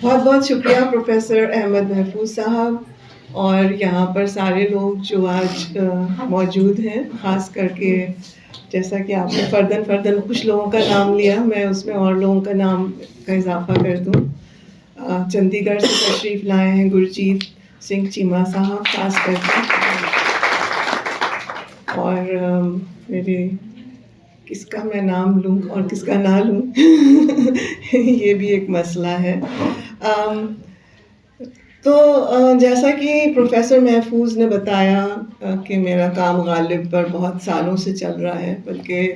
بہت بہت شکریہ پروفیسر احمد محفوظ صاحب اور یہاں پر سارے لوگ جو آج موجود ہیں، خاص کر کے جیسا کہ آپ نے فرداً کچھ لوگوں کا نام لیا، میں اس میں اور لوگوں کا نام کا اضافہ کر دوں. چندی گڑھ سے تشریف لائے ہیں گرجیت سنگھ چیمہ صاحب خاص کر کے، اور میرے کس کا میں نام لوں اور کس کا نہ لوں یہ بھی ایک مسئلہ ہے. تو جیسا کہ پروفیسر محفوظ نے بتایا کہ میرا کام غالب پر بہت سالوں سے چل رہا ہے، بلکہ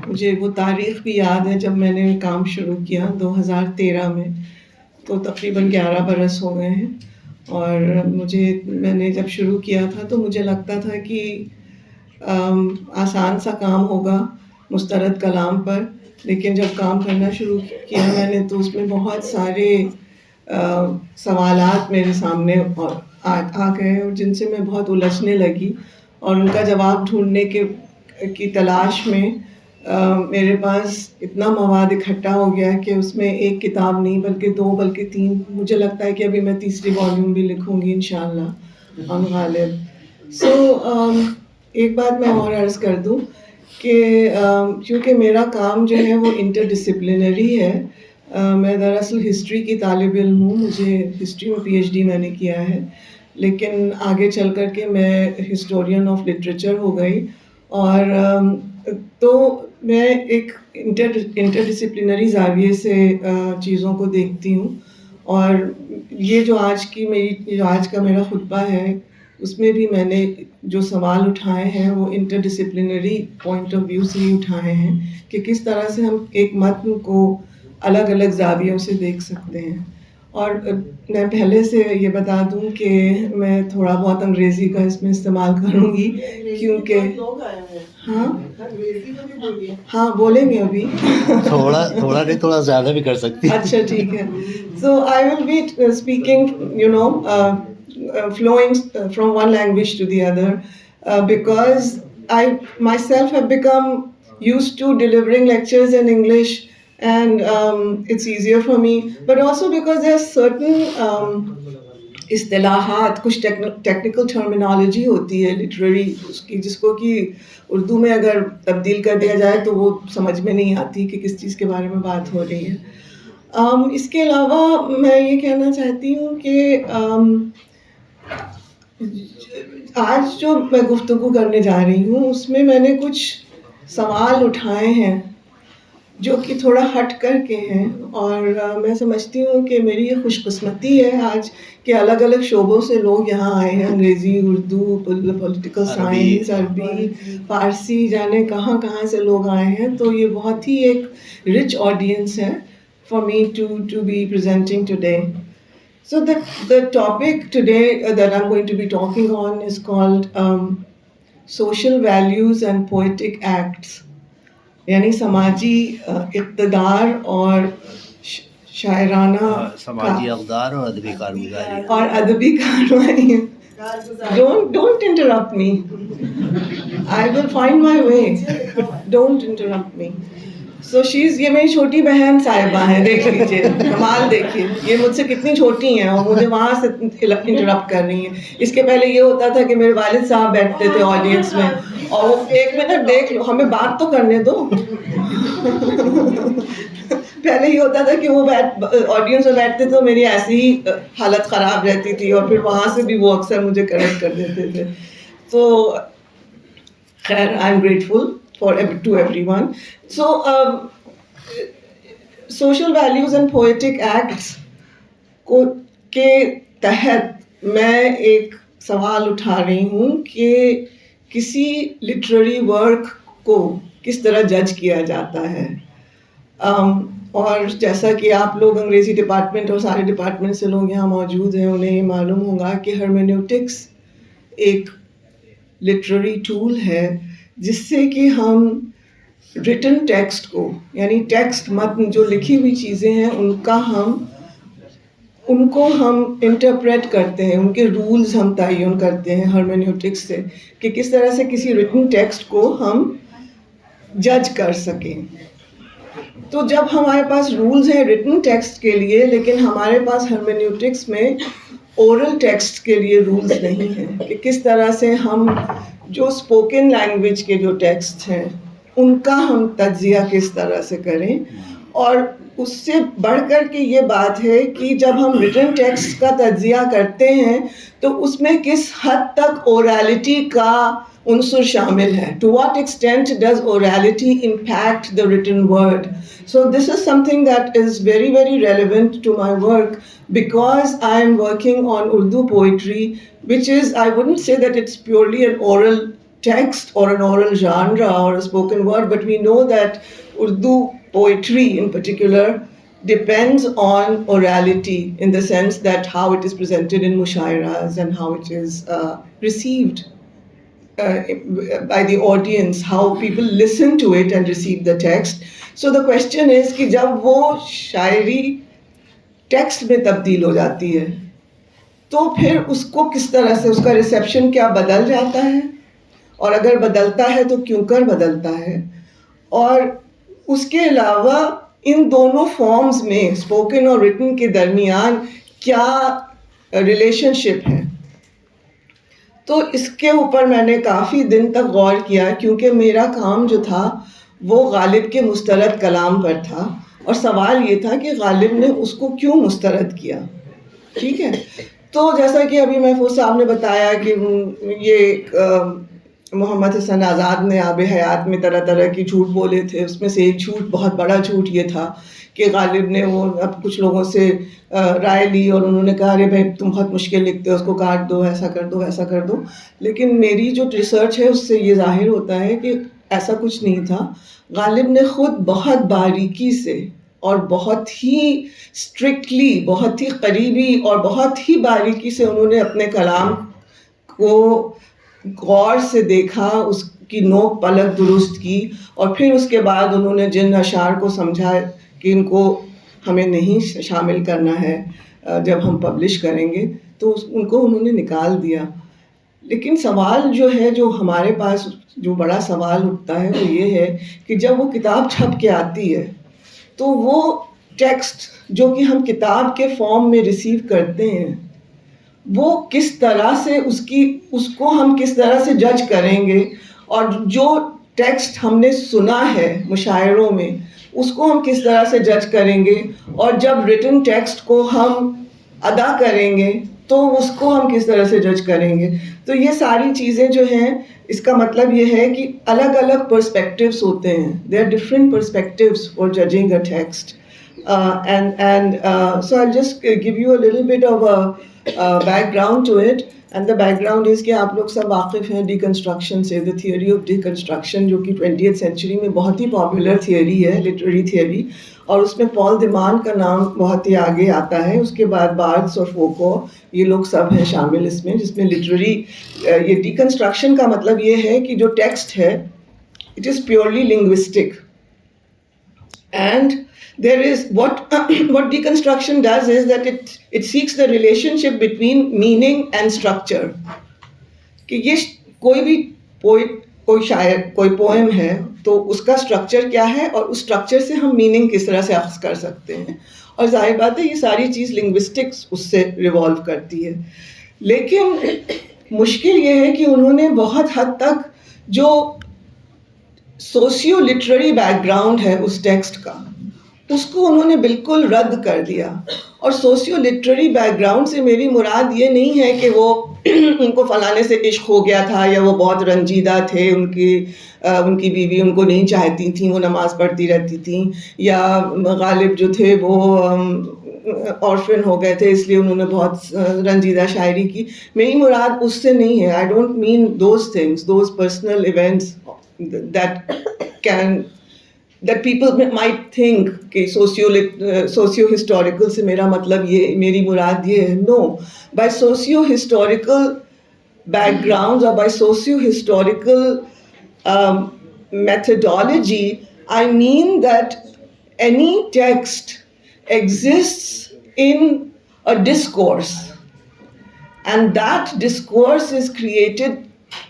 مجھے وہ تاریخ بھی یاد ہے جب میں نے کام شروع کیا 2013 میں، تو تقریباً 11 برس ہو گئے ہیں. اور میں نے جب شروع کیا تھا تو مجھے لگتا تھا کہ آسان سا کام ہوگا مسترد کلام پر، لیکن جب کام کرنا شروع کیا میں نے تو اس میں بہت سارے سوالات میرے سامنے آ گئے اور جن سے میں بہت الجھنے لگی، اور ان کا جواب ڈھونڈنے کی تلاش میں میرے پاس اتنا مواد اکٹھا ہو گیا کہ اس میں ایک کتاب نہیں بلکہ 2 بلکہ 3، مجھے لگتا ہے کہ ابھی میں تیسری والیوم بھی لکھوں گی انشاءاللہ عن غالب. ایک بات میں اور عرض کر دوں کہ کیونکہ میرا کام جو ہے وہ انٹر ڈسپلنری ہے، میں دراصل ہسٹری کی طالب علم ہوں، مجھے ہسٹری میں پی ایچ ڈی میں نے کیا ہے، لیکن آگے چل کر کے میں ہسٹورین آف لٹریچر ہو گئی. اور تو میں ایک انٹر ڈسپلنری زاویے سے چیزوں کو دیکھتی ہوں، اور یہ جو آج کا میرا خطبہ ہے اس میں بھی میں نے جو سوال اٹھائے ہیں وہ interdisciplinary point of view سے ہی اٹھائے ہیں کہ کس طرح سے ہم ایک متن کو الگ الگ زاویوں سے دیکھ سکتے ہیں. اور میں پہلے سے یہ بتا دوں کہ میں تھوڑا بہت انگریزی کا اس میں استعمال کروں گی کیونکہ ہاں بولیں گے ابھی تھوڑا نہیں، تھوڑا زیادہ بھی کر سکتی. اچھا ٹھیک ہے. So I will be speaking flowing from one language to the other, because I myself have become used to delivering lectures in English, and it's easier for me, but also because there are certain اصطلاحات، کچھ technical terminology ہوتی ہے literary اس کی، جس کو کہ اردو میں اگر تبدیل کر دیا جائے تو وہ سمجھ میں نہیں آتی کہ کس چیز کے بارے میں بات ہو رہی ہے. اس کے علاوہ میں یہ کہنا چاہتی ہوں کہ آج جو میں گفتگو کرنے جا رہی ہوں اس میں نے کچھ سوال اٹھائے ہیں جو کہ تھوڑا ہٹ کر کے ہیں، اور میں سمجھتی ہوں کہ میری یہ خوش قسمتی ہے آج کہ الگ الگ شعبوں سے لوگ یہاں آئے ہیں، انگریزی، اردو، پولیٹیکل سائنس، عربی، فارسی، جانے کہاں کہاں سے لوگ آئے ہیں. تو یہ بہت ہی ایک رچ آڈینس ہے for me to be presenting today. So the topic today that I'm going to be talking on is called social values and poetic acts، یعنی سماجی اقتدار اور شاعرانہ سماجی اقدار اور ادبی کارگزاری اور ادبی کارروائی. Don't interrupt me. I will find my way. Don't interrupt me. So یہ میری چھوٹی بہن صاحبہ ہیں، دیکھ لیجیے کمال، دیکھیے یہ مجھ سے کتنی چھوٹی ہیں اور مجھے وہاں سے انٹرپٹ کر رہی ہیں. اس کے پہلے یہ ہوتا تھا کہ میرے والد صاحب بیٹھتے تھے آڈینس میں اور وہ 1 منٹ دیکھ لو، ہمیں بات تو کرنے دو. پہلے یہ ہوتا تھا کہ وہ آڈینس میں بیٹھتے تھے، میری ایسی ہی حالت خراب رہتی تھی اور پھر وہاں سے بھی وہ اکثر مجھے کریکٹ کر دیتے تھے. تو خیر، I am grateful to everyone. So social values and poetic acts کے تحت میں ایک سوال اٹھا رہی ہوں کہ کسی لٹریری ورک کو کس طرح جج کیا جاتا ہے. اور جیسا کہ آپ لوگ انگریزی ڈپارٹمنٹ اور سارے ڈپارٹمنٹ سے لوگ یہاں موجود ہیں، انہیں یہ معلوم ہوگا کہ ہرمینوٹکس ایک لٹریری ٹول ہے جس سے کہ ہم ریٹن ٹیکسٹ کو، یعنی ٹیکسٹ متن جو لکھی ہوئی چیزیں ہیں ان کو ہم انٹرپریٹ کرتے ہیں، ان کے رولز ہم تعین کرتے ہیں ہرمینوٹکس سے کہ کس طرح سے کسی ریٹن ٹیکسٹ کو ہم جج کر سکیں. تو جب ہمارے پاس رولز ہیں ریٹن ٹیکسٹ کے لیے لیکن ہمارے پاس ہرمینیوٹکس میں اورل ٹیکسٹ کے لیے رولز نہیں ہیں کہ کس طرح سے ہم جو اسپوکن لینگویج کے جو ٹیکسٹ ہیں ان کا ہم تجزیہ کس طرح سے کریں. اور اس سے بڑھ کر کے یہ بات ہے کہ جب ہم ریٹن ٹیکسٹ کا تجزیہ کرتے ہیں تو اس میں کس حد تک اورالٹی کا عنصر شامل ہے. To what extent does orality impact the written word. So this is something that is very, very relevant to my work because I am working on Urdu poetry, which is, I wouldn't say that it's purely an oral text or an oral genre or a spoken word, but we know that Urdu poetry in particular depends on orality in the sense that how it is presented in mushairas and how it is received by the audience, how people listen to it and receive the text. So the question is کہ جب وہ شاعری text میں تبدیل ہو جاتی ہے تو پھر اس کو کس طرح سے اس کا ریسیپشن کیا بدل جاتا ہے اور اگر بدلتا ہے تو کیوں کر بدلتا ہے. اور اس کے علاوہ ان دونوں فارمز میں اسپوکن اور ریٹن کے درمیان کیا ریلیشن شپ ہے. تو اس کے اوپر میں نے کافی دن تک غور کیا کیونکہ میرا کام جو تھا وہ غالب کے مسترد کلام پر تھا اور سوال یہ تھا کہ غالب نے اس کو کیوں مسترد کیا. ٹھیک ہے, تو جیسا کہ ابھی محفوظ صاحب نے بتایا کہ یہ محمد حسن آزاد نے آب حیات میں طرح طرح کی جھوٹ بولے تھے. اس میں سے ایک جھوٹ, بہت بڑا جھوٹ یہ تھا کہ غالب نے وہ اب کچھ لوگوں سے رائے لی اور انہوں نے کہا ارے بھائی تم بہت مشکل لکھتے ہو, اس کو کاٹ دو, ایسا کر دو, ایسا کر دو. لیکن میری جو ریسرچ ہے اس سے یہ ظاہر ہوتا ہے کہ ایسا کچھ نہیں تھا. غالب نے خود بہت باریکی سے اور بہت ہی اسٹرکٹلی, بہت ہی قریبی اور بہت ہی باریکی سے انہوں نے اپنے کلام کو غور سے دیکھا, اس کی نوک پلک درست کی اور پھر اس کے بعد انہوں نے جن اشعار کو سمجھا کہ ان کو ہمیں نہیں شامل کرنا ہے جب ہم پبلش کریں گے تو ان کو انہوں نے نکال دیا. لیکن سوال جو ہے, جو ہمارے پاس جو بڑا سوال اٹھتا ہے وہ یہ ہے کہ جب وہ کتاب چھپ کے آتی ہے تو وہ ٹیکسٹ جو کہ ہم کتاب کے فارم میں ریسیو کرتے ہیں وہ کس طرح سے اس کو ہم کس طرح سے جج کریں گے, اور جو ٹیکسٹ ہم نے سنا ہے مشاعروں میں اس کو ہم کس طرح سے جج کریں گے, اور جب ریٹن ٹیکسٹ کو ہم ادا کریں گے تو اس کو ہم کس طرح سے جج کریں گے. تو یہ ساری چیزیں جو ہیں اس کا مطلب یہ ہے کہ الگ الگ پرسپیکٹیوز ہوتے ہیں. They are different perspectives for judging a text. And so I'll just give you a little bit of a background to it. And the background is کہ آپ لوگ سب واقف ہیں ڈیکنسٹرکشن سے, the theory of deconstruction جو کہ 20th century میں بہت ہی پاپولر تھیوری ہے, لٹریری تھیوری, اور اس میں پال دیمان کا نام بہت ہی آگے آتا ہے. اس کے بعد بارتس اور فوکو, یہ لوگ سب ہیں شامل اس میں, جس میں لٹریری یہ ڈیکنسٹرکشن کا مطلب یہ ہے کہ جو ٹیکسٹ ہے it is purely linguistic. And there is what deconstruction does is that it seeks the relationship between meaning and structure. کہ یہ کوئی بھی پوئٹ, کوئی شاعر, کوئی پوئم ہے تو اس کا اسٹرکچر کیا ہے اور اس اسٹرکچر سے ہم میننگ کس طرح سے اخذ کر سکتے ہیں. اور ظاہر بات ہے یہ ساری چیز لنگوسٹکس اس سے ریوالو کرتی ہے. لیکن مشکل یہ ہے کہ انہوں نے بہت حد تک جو سوشیو لٹریری بیک گراؤنڈ ہے اس ٹیکسٹ کا اس کو انہوں نے بالکل رد کر دیا. اور سوشیو لٹریری بیک گراؤنڈ سے میری مراد یہ نہیں ہے کہ وہ ان کو فلانے سے عشق ہو گیا تھا یا وہ بہت رنجیدہ تھے, ان کی بیوی ان کو نہیں چاہتی تھیں, وہ نماز پڑھتی رہتی تھیں, یا غالب جو تھے وہ آرفن ہو گئے تھے اس لیے انہوں نے بہت رنجیدہ شاعری کی. میری مراد اس سے نہیں ہے. I don't mean those things, those personal events that people might think کہ socio historical سے میرا مطلب یہ, میری مراد یہ ہے. No, by socio historical backgrounds or by socio historical methodology I mean that any text exists in a discourse, and that discourse is created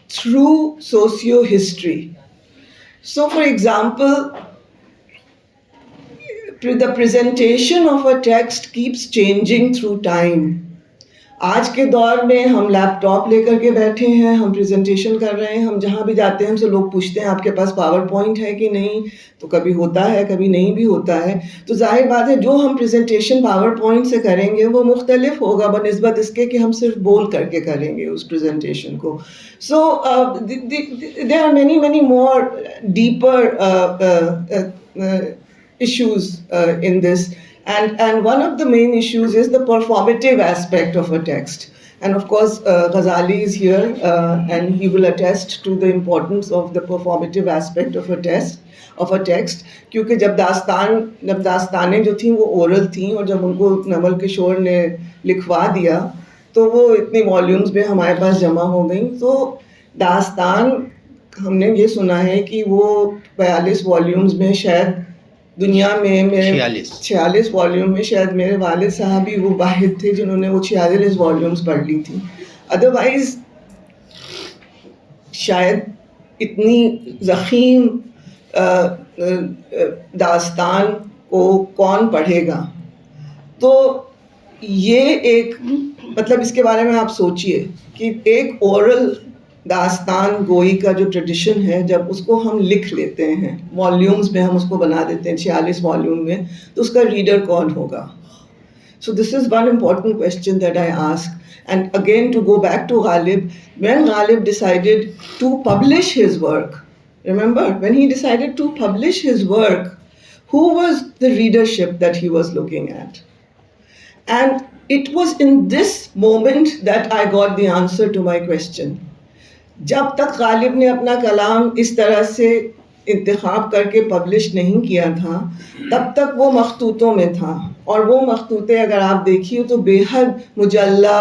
through socio history. So for example, the presentation of a text keeps changing through time. آج کے دور میں ہم لیپ top لے کر کے بیٹھے ہیں, ہم پریزنٹیشن کر رہے ہیں, ہم جہاں بھی جاتے ہیں ہم سے لوگ پوچھتے ہیں آپ کے پاس پاور پوائنٹ ہے کہ نہیں, تو کبھی ہوتا ہے کبھی نہیں بھی ہوتا ہے. تو ظاہر بات ہے جو ہم پریزنٹیشن پاور پوائنٹ سے کریں گے وہ مختلف ہوگا بنسبت اس کے کہ ہم صرف بول کر کے کریں گے اس پریزنٹیشن کو. So there are many more deeper issues in this, and one of the main issues is the performative aspect of a text. And of course Ghazali is here and he will attest to the importance of the performative aspect of a text کیونکہ جب داستانیں جو تھیں وہ oral تھیں, اور جب ان کو نمل کشور نے لکھوا دیا تو وہ اتنی والیومز میں ہمارے پاس جمع ہو گئیں. تو داستان ہم نے یہ سنا ہے کہ وہ 42 والیومز میں, شاید دنیا میں 46 والیوم میں شاید میرے والد صاحب بھی وہ واحد تھے جنہوں نے وہ 46 والیومز پڑھ لی تھی. ادروائز شاید اتنی ضخیم داستان کو کون پڑھے گا. تو یہ ایک مطلب اس کے بارے میں آپ سوچئے کہ ایک اورل داستان گوئی کا جو ٹریڈیشن ہے, جب اس کو ہم لکھ لیتے ہیں والیومز میں, ہم اس کو بنا دیتے ہیں 46 والیوم میں, تو اس کا ریڈر کون ہوگا. So this is one important question that I ask. And again to go back to Ghalib, when Ghalib decided to publish his work, remember when he decided to publish his work, who was the readership that he was looking at? And it was in this moment that I got the answer to my question. جب تک غالب نے اپنا کلام اس طرح سے انتخاب کر کے پبلش نہیں کیا تھا تب تک وہ مخطوطوں میں تھا, اور وہ مخطوطے اگر آپ دیکھیے تو بے حد مجلہ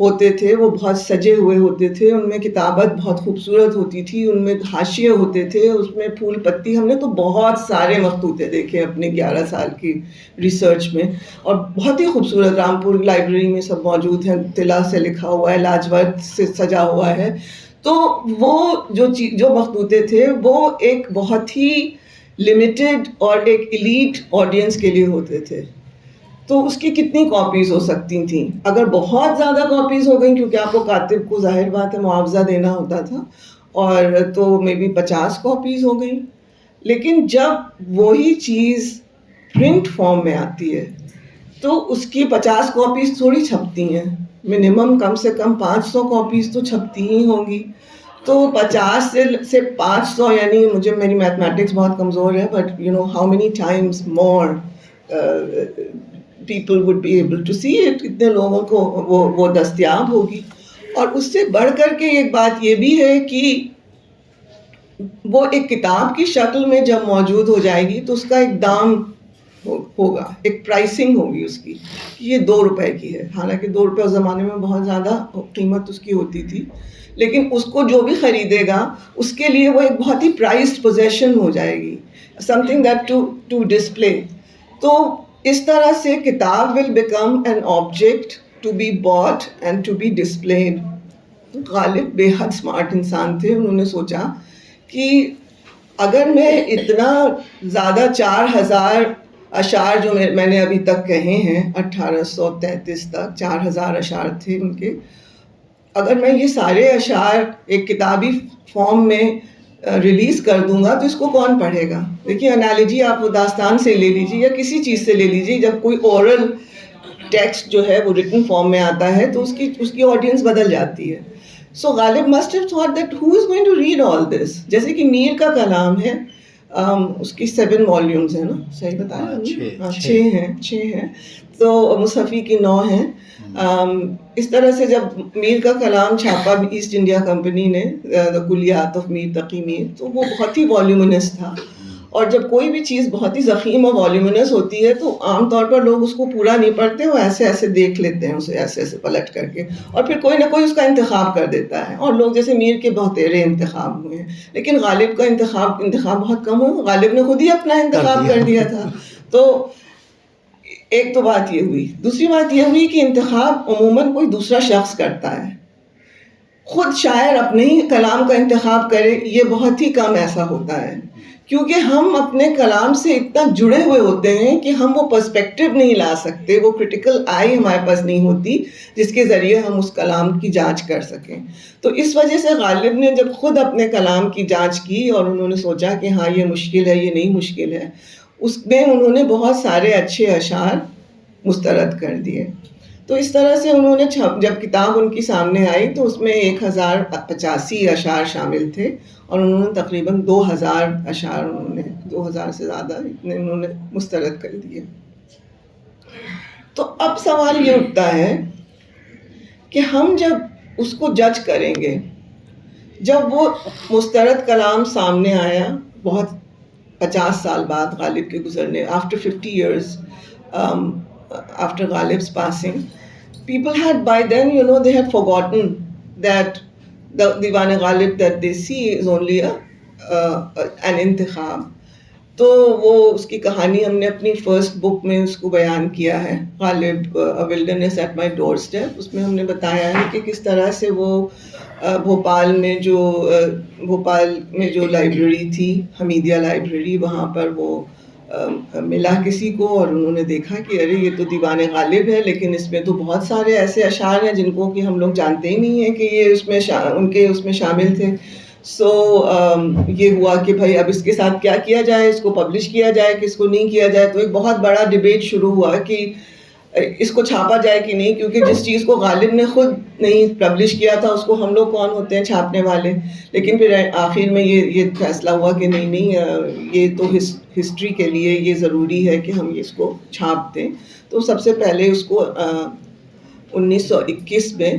ہوتے تھے, وہ بہت سجے ہوئے ہوتے تھے, ان میں کتابت بہت خوبصورت ہوتی تھی, ان میں حاشیے ہوتے تھے, اس میں پھول پتی. ہم نے تو بہت سارے مخطوطے دیکھے اپنے 11 سال کی ریسرچ میں, اور بہت ہی خوبصورت. رامپور لائبریری میں سب موجود ہیں, طلا سے لکھا ہوا ہے, لاجورد سے سجا ہوا ہے. تو وہ جو مخطوطے تھے وہ ایک بہت ہی لمیٹڈ اور ایک ایلیٹ آڈینس کے لیے ہوتے تھے. تو اس کی کتنی کاپیز ہو سکتی تھیں؟ اگر بہت زیادہ کاپیز ہو گئیں, کیونکہ آپ کو کاتب کو ظاہر بات ہے معاوضہ دینا ہوتا تھا, اور تو مے بی 50 کاپیز ہو گئیں. لیکن جب وہی چیز پرنٹ فارم میں آتی ہے تو اس کی 50 کاپیز تھوڑی چھپتی ہیں, منیمم کم سے کم 500 کاپیز تو چھپتی ہی ہوں گی. تو 50 سے 500 یعنی میری میتھمیٹکس بہت کمزور ہے, but you know how many times more people would be able to see it, اتنے لوگوں کو وہ دستیاب ہوگی. اور اس سے بڑھ کر کے ایک بات یہ بھی ہے کہ وہ ایک کتاب کی شکل میں جب موجود ہو جائے گی تو اس کا ایک دام ہوگا, ایک پرائسنگ ہوگی اس کی, یہ 2 روپے کی ہے. حالانکہ 2 روپے اس زمانے میں بہت زیادہ قیمت اس کی ہوتی تھی, لیکن اس کو جو بھی خریدے گا اس کے لیے وہ ایک بہت ہی پرائزڈ پوزیشن ہو جائے گی, something that to display. تو اس طرح سے کتاب will become an object to be bought and to be displayed. غالب بے حد اسمارٹ انسان تھے, انہوں نے سوچا کہ اگر میں اتنا زیادہ 4000 اشعار جو میں نے ابھی تک کہے ہیں 1833 تک 4000 اشعار تھے ان کے, اگر میں یہ سارے اشعار ایک کتابی فارم میں ریلیز کر دوں گا تو اس کو کون پڑھے گا. دیکھیے انالوجی آپ وہ داستان سے لے لیجیے یا کسی چیز سے لے لیجیے, جب کوئی اورل ٹیکسٹ جو ہے وہ ریٹن فارم میں آتا ہے تو اس کی آڈینس بدل جاتی ہے. So Ghalib must have thought that who is going to read all this. جیسے کہ میر کا کلام ہے, اس کی 7 والیومز ہیں نا, صحیح بتایا؟ 6 ہیں. تو مصحفی کی 9 ہیں. اس طرح سے جب میر کا کلام چھاپا ایسٹ انڈیا کمپنی نے, کلیات آف میر تقی میر, تو وہ بہت ہی والیومنس تھا. اور جب کوئی بھی چیز بہت ہی ضخیم اور والیومنس ہوتی ہے تو عام طور پر لوگ اس کو پورا نہیں پڑھتے, وہ ایسے ایسے دیکھ لیتے ہیں اسے, ایسے ایسے پلٹ کر کے, اور پھر کوئی نہ کوئی اس کا انتخاب کر دیتا ہے. اور لوگ جیسے میر کے بہتیرے انتخاب ہوئے ہیں, لیکن غالب کا انتخاب بہت کم ہوا. غالب نے خود ہی اپنا انتخاب کر دیا تھا. تو ایک تو بات یہ ہوئی. دوسری بات یہ ہوئی کہ انتخاب عموماً کوئی دوسرا شخص کرتا ہے, خود شاعر اپنے ہی کلام کا انتخاب کرے, یہ بہت ہی کم ایسا ہوتا ہے. کیونکہ ہم اپنے کلام سے اتنا جڑے ہوئے ہوتے ہیں کہ ہم وہ پرسپیکٹو نہیں لا سکتے, وہ کرٹیکل آئی ہمارے پاس نہیں ہوتی جس کے ذریعے ہم اس کلام کی جانچ کر سکیں. تو اس وجہ سے غالب نے جب خود اپنے کلام کی جانچ کی اور انہوں نے سوچا کہ ہاں یہ مشکل ہے, یہ نہیں مشکل ہے, اس میں انہوں نے بہت سارے اچھے اشعار مسترد کر دیے. تو اس طرح سے انہوں نے جب کتاب ان کی سامنے آئی تو اس میں 1085 اشعار شامل تھے اور انہوں نے تقریباً 2000 اشعار 2000 سے زیادہ اتنے انہوں نے مسترد کر دیے. تو اب سوال یہ اٹھتا ہے کہ ہم جب اس کو جج کریں گے, جب وہ مسترد کلام سامنے آیا بہت 50 سال بعد غالب کے گزرنے, after 50 years after Ghalib's passing, people had by then, they had forgotten that the Diwan Ghalib that they see is only an intikhab. تو وہ اس کی کہانی ہم نے اپنی فرسٹ بک میں اس کو بیان کیا ہے, Ghalib wilderness at my doorstep. اس میں ہم نے بتایا ہے کہ کس طرح سے وہ بھوپال میں جو لائبریری تھی, حمیدیہ لائبریری, وہاں پر وہ ملا کسی کو اور انہوں نے دیکھا کہ ارے یہ تو دیوان غالب ہے, لیکن اس میں تو بہت سارے ایسے اشعار ہیں جن کو کہ ہم لوگ جانتے ہی نہیں ہیں کہ یہ اس میں شامل تھے. سو یہ ہوا کہ بھائی اب اس کے ساتھ کیا کیا جائے, اس کو پبلش کیا جائے کہ اس کو نہیں کیا جائے. تو ایک بہت بڑا ڈبیٹ شروع ہوا کہ اس کو چھاپا جائے کہ نہیں, کیونکہ جس چیز کو غالب نے خود نہیں پبلش کیا تھا اس کو ہم لوگ کون ہوتے ہیں چھاپنے والے. لیکن پھر آخر میں یہ فیصلہ ہوا کہ نہیں, یہ تو ہسٹری کے لیے یہ ضروری ہے کہ ہم اس کو چھاپ دیں. تو سب سے پہلے اس کو 1921 میں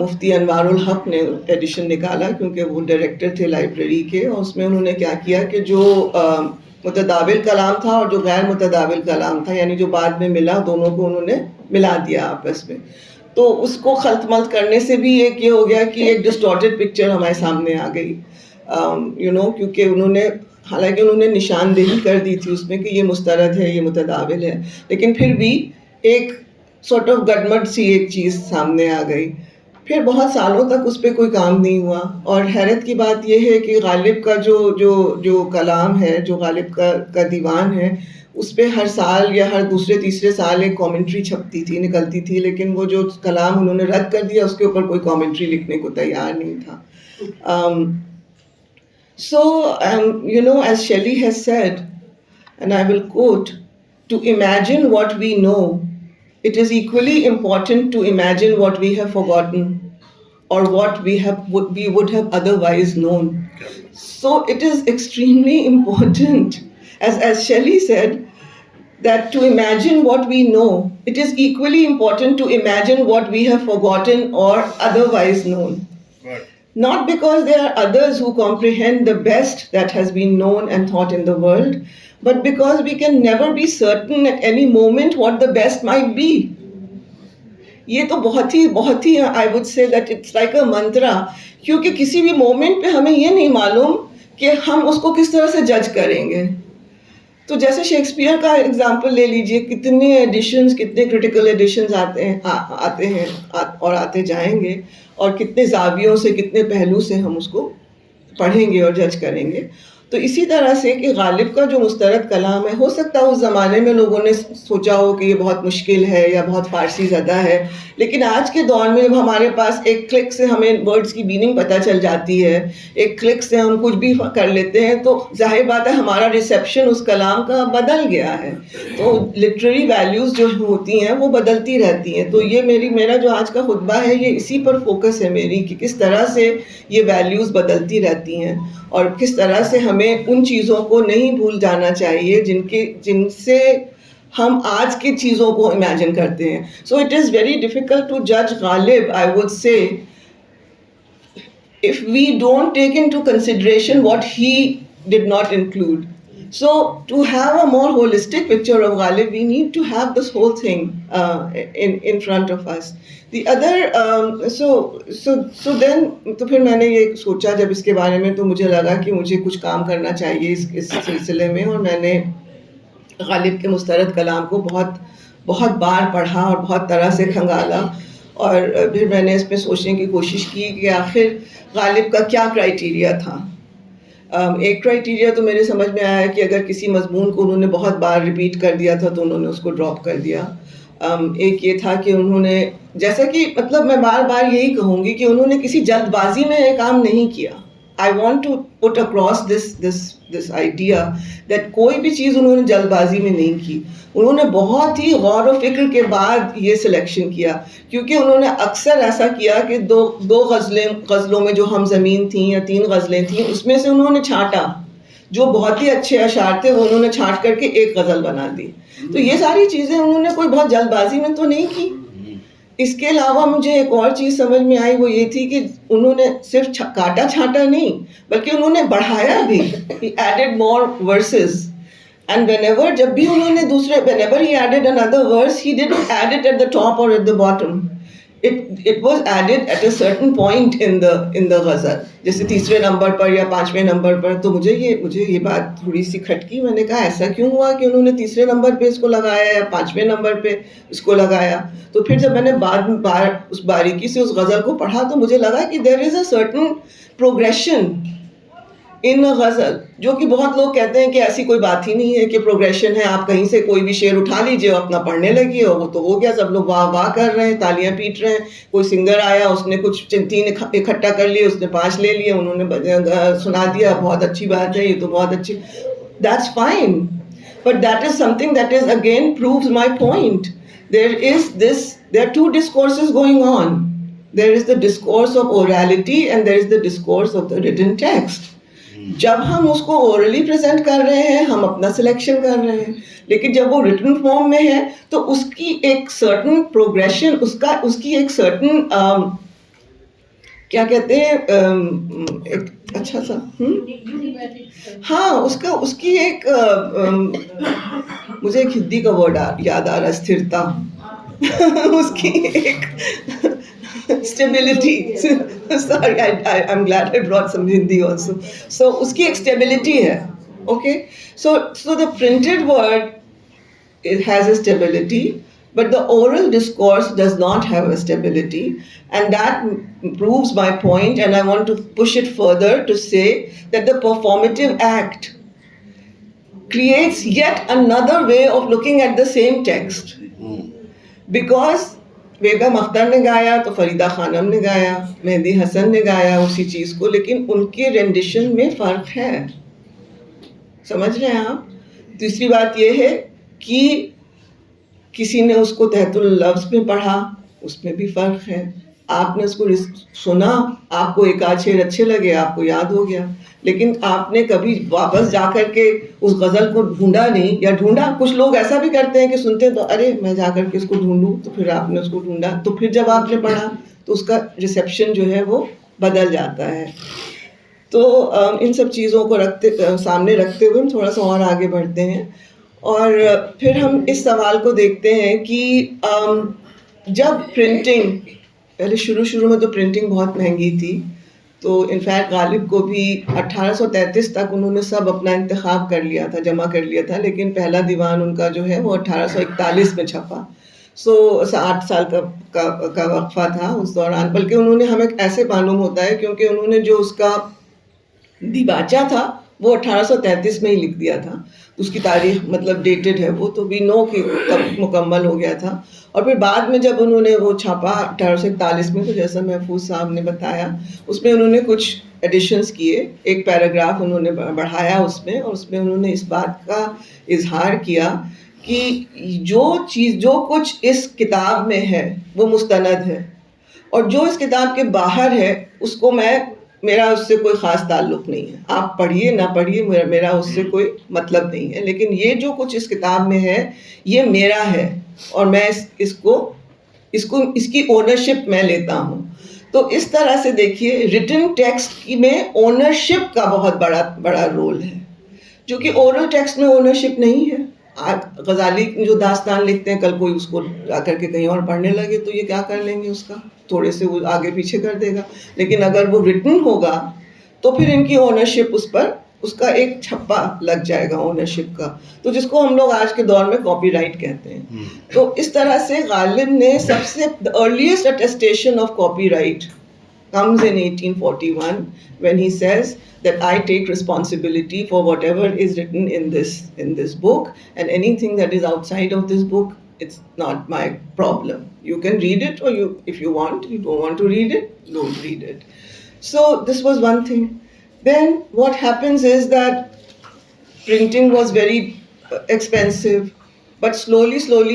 مفتی انوار الحق نے ایڈیشن نکالا, کیونکہ وہ ڈائریکٹر تھے لائبریری کے, اور اس میں انہوں نے کیا کیا کہ جو متداول کلام تھا اور جو غیر متداول کلام تھا, یعنی جو بعد میں ملا, دونوں کو انہوں نے ملا دیا آپس میں. تو اس کو خلط ملط کرنے سے بھی ایک یہ ہو گیا کہ ایک ڈسٹارٹڈ پکچر ہمارے سامنے آ گئی, کیونکہ حالانکہ انہوں نے نشاندہی کر دی تھی اس میں کہ یہ مسترد ہے, یہ متداول ہے, لیکن پھر بھی ایک سارٹ آف گڈمڈ سی ایک چیز سامنے آ گئی. پھر بہت سالوں تک اس پہ کوئی کام نہیں ہوا. اور حیرت کی بات یہ ہے کہ غالب کا جو کلام ہے, جو غالب کا دیوان ہے, اس پہ ہر سال یا ہر دوسرے تیسرے سال ایک کامنٹری چھپتی تھی, نکلتی تھی, لیکن وہ جو کلام انہوں نے رد کر دیا اس کے اوپر کوئی کامنٹری لکھنے کو تیار نہیں تھا. So, as Shelley has said, and I will quote, to imagine what we know, it is equally important to imagine what we have forgotten or what we would have otherwise known. So it is extremely important, as Shelley said, that to imagine what we know, it is equally important to imagine what we have forgotten or otherwise known. Right. Not because there are others who comprehend the best that has been known and thought in the world, but because we can never be certain at any moment what the best might be. یہ تو بہت ہی I would say that it's like a mantra, کیونکہ کسی بھی moment پہ ہمیں یہ نہیں معلوم کہ ہم اس کو کس طرح سے جج کریں گے. تو جیسے شیکسپیئر کا ایگزامپل لے لیجئے, کتنے ایڈیشنز, کتنے کرٹیکل ایڈیشنز آتے ہیں اور آتے جائیں گے, اور کتنے زاویوں سے, کتنے پہلو سے ہم اس کو پڑھیں گے اور جج کریں گے. تو اسی طرح سے کہ غالب کا جو مسترد کلام ہے, ہو سکتا ہے اس زمانے میں لوگوں نے سوچا ہو کہ یہ بہت مشکل ہے یا بہت فارسی زدہ ہے, لیکن آج کے دور میں جب ہمارے پاس ایک کلک سے ہمیں ورڈز کی میننگ پتہ چل جاتی ہے, ایک کلک سے ہم کچھ بھی کر لیتے ہیں, تو ظاہر بات ہے ہمارا ریسیپشن اس کلام کا بدل گیا ہے. تو لٹریری ویلیوز جو ہوتی ہیں وہ بدلتی رہتی ہیں. تو یہ میرا جو آج کا خطبہ ہے یہ اسی پر فوکس ہے میری, کہ کس طرح سے یہ ویلیوز بدلتی رہتی ہیں اور کس طرح سے ہمیں ان چیزوں کو نہیں بھول جانا چاہیے جن سے ہم آج کی چیزوں کو امیجن کرتے ہیں. So it is very difficult to جج Ghalib, I would say, if we don't take into consideration what he did not include. So to have a more holistic picture of Ghalib, we need to have this whole thing in front of us. The other so then تو پھر میں نے یہ سوچا جب اس کے بارے میں, تو مجھے لگا کہ مجھے کچھ کام کرنا چاہیے اس سلسلے میں, اور میں نے غالب کے مسترد کلام کو بہت بار پڑھا اور بہت طرح سے کھنگالا, اور پھر میں نے اس پہ سوچنے کی کوشش کی کہ آخر غالب کا کیا کرائیٹیریا تھا. ایک کرائٹیریا تو میرے سمجھ میں آیا کہ اگر کسی مضمون کو انہوں نے بہت بار ریپیٹ کر دیا تھا تو انہوں نے اس کو ڈراپ کر دیا. ایک یہ تھا کہ انہوں نے جیسا کہ مطلب میں بار بار یہی کہوں گی کہ انہوں نے کسی جلد بازی میں یہ کام نہیں کیا. I want to put across this idea that کوئی بھی چیز انہوں نے جلد بازی میں نہیں کی. انہوں نے بہت ہی غور و فکر کے بعد یہ سلیکشن کیا, کیونکہ انہوں نے اکثر ایسا کیا کہ دو غزلوں میں جو ہم زمین تھیں یا 3 غزلیں تھیں, اس میں سے انہوں نے چھانٹا, جو بہت ہی اچھے اشعار تھے وہ انہوں نے چھانٹ کر کے ایک غزل بنا دی. تو یہ ساری چیزیں انہوں نے کوئی بہت جلد بازی میں تو نہیں کی. اس کے علاوہ مجھے ایک اور چیز سمجھ میں آئی, وہ یہ تھی کہ انہوں نے صرف کاٹا چھانٹا نہیں بلکہ انہوں نے بڑھایا بھی. He added more verses and whenever جب بھی انہوں نے whenever he added another verse, he didn't add it at the top or at the bottom. It was added at a certain point in the غزل, جیسے 3 number پر یا 5ویں number پر. تو مجھے یہ بات تھوڑی سی کھٹکی. میں نے کہا ایسا کیوں ہوا کہ انہوں نے 3 نمبر پہ اس کو لگایا یا 5ویں نمبر پہ اس کو لگایا. تو پھر جب میں نے بعد میں اس باریکی سے اس غزل کو پڑھا تو مجھے لگا کہ there is a certain progression ان غزل, جو کہ بہت لوگ کہتے ہیں کہ ایسی کوئی بات ہی نہیں ہے کہ پروگریشن ہے, آپ کہیں سے کوئی بھی شعر اٹھا لیجئے اور اپنا پڑھنے لگیے اور وہ تو ہو گیا, سب لوگ واہ واہ کر رہے ہیں, تالیاں پیٹ رہے ہیں. کوئی سنگر آیا, اس نے کچھ 3 اکٹھا کر لیے, اس نے 5 لے لیے, انہوں نے سنا دیا, بہت اچھی بات ہے, یہ تو بہت اچھی. That's fine, but that is something that is again proves my point. There are 2 discourses going on. There is the discourse of orality and there is the discourse of the written text. جب ہم اس کو orally present کر رہے ہیں ہم اپنا selection کر رہے ہیں, لیکن جب وہ ریٹن فارم میں ہے تو اس کی ایک سرٹن پروگریشن, اس کی ایک سرٹن کیا کہتے ہیں ایک اچھا سا ہاں اس کی ایک مجھے ایک ہندی کا ورڈ یاد آ رہا ہے, استھرتا. اس کی ایک stability. Sorry, I'm glad I brought some Hindi also. So اس کی ایک stability ہے. Okay, so the printed word, it has a stability, but the oral discourse does not have a stability, and that proves my point. And I want to push it further to say that the performative act creates yet another way of looking at the same text. Because بیگم اختر نے گایا تو فریدہ خانم نے گایا, مہدی حسن نے گایا اسی چیز کو, لیکن ان کے رینڈیشن میں فرق ہے. سمجھ رہے ہیں آپ؟ تیسری بات یہ ہے کہ کسی نے اس کو تحت اللفظ میں پڑھا, اس میں بھی فرق ہے. آپ نے اس کو سنا, آپ کو 1 شعر اچھے لگے, آپ کو یاد ہو گیا, لیکن آپ نے کبھی واپس جا کر کے اس غزل کو ڈھونڈا نہیں, یا ڈھونڈا. کچھ لوگ ایسا بھی کرتے ہیں کہ سنتے ہیں تو ارے میں جا کر کے اس کو ڈھونڈوں, تو پھر آپ نے اس کو ڈھونڈا, تو پھر جب آپ نے پڑھا تو اس کا ریسیپشن جو ہے وہ بدل جاتا ہے. تو ان سب چیزوں کو سامنے رکھتے ہوئے ہم تھوڑا سا اور آگے بڑھتے ہیں, اور پھر ہم اس سوال کو دیکھتے ہیں کہ جب پرنٹنگ, پہلے شروع میں تو پرنٹنگ بہت مہنگی تھی, تو انفیکٹ غالب کو بھی 1833 تک انہوں نے سب اپنا انتخاب کر لیا تھا, جمع کر لیا تھا, لیکن پہلا دیوان ان کا جو ہے وہ 1841 میں چھپا. 8 سال کا وقفہ تھا اس دوران. بلکہ انہوں نے ہمیں ایسے معلوم ہوتا ہے کیونکہ انہوں نے جو اس کا دیباچہ تھا وہ 1833 میں ہی لکھ دیا تھا, اس کی تاریخ مطلب ڈیٹڈ ہے وہ, تو وی نو کہ کب مکمل ہو گیا تھا. اور پھر بعد میں جب انہوں نے وہ چھاپا 1841 میں, تو جیسا محفوظ صاحب نے بتایا اس میں انہوں نے کچھ ایڈیشنز کیے, ایک پیراگراف انہوں نے بڑھایا اس میں, اور اس میں انہوں نے اس بات کا اظہار کیا کہ جو کچھ اس کتاب میں ہے وہ مستند ہے, اور جو اس کتاب کے باہر ہے اس کو میرا اس سے کوئی خاص تعلق نہیں ہے. آپ پڑھیے نہ پڑھیے, میرا اس سے کوئی مطلب نہیں ہے, لیکن یہ جو کچھ اس کتاب میں ہے یہ میرا ہے, اور میں اس کی اونرشپ میں لیتا ہوں. تو اس طرح سے دیکھیے ریٹن ٹیکسٹ میں اونرشپ کا بہت بڑا رول ہے, جو کہ اورل ٹیکسٹ میں اونرشپ نہیں ہے. غزالی جو داستان لکھتے ہیں, کل کوئی اس کو جا کر کے کہیں اور پڑھنے لگے تو یہ کیا کر لیں گے, اس کا تھوڑے سے وہ آگے پیچھے کر دے گا. لیکن اگر وہ ریٹن ہوگا تو پھر ان کی اونرشپ اس پر, اس کا ایک چھپا لگ جائے گا اونرشپ کا, تو جس کو ہم لوگ آج کے دور میں کاپی رائٹ کہتے ہیں. تو اس طرح سے غالب نے سب سے earliest attestation of copy right comes in 1841 when he says that I take responsibility for whatever is written in this book, and anything that is outside of this book, it's not my problem. You can read it, or if you want, you don't want to read it, don't read it. So this was one thing. Then what happens is that printing was very expensive, but slowly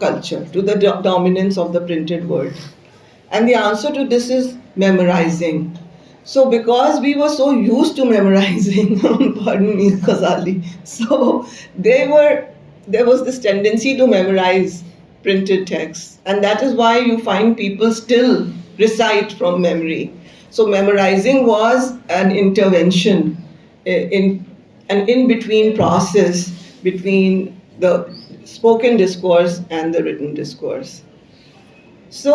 culture, to the dominance of the printed word? And the answer to this is memorizing. So because we were so used to memorizing, pardon me Ghazali, so there was this tendency to memorize printed texts, and that is why you find people still recite from memory. So memorizing was an intervention in an in-between process between the spoken discourse and the written discourse. So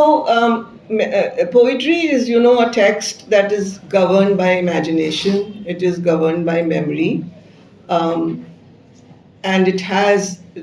poetry is, a text that is governed by imagination, it is governed by memory, and it has,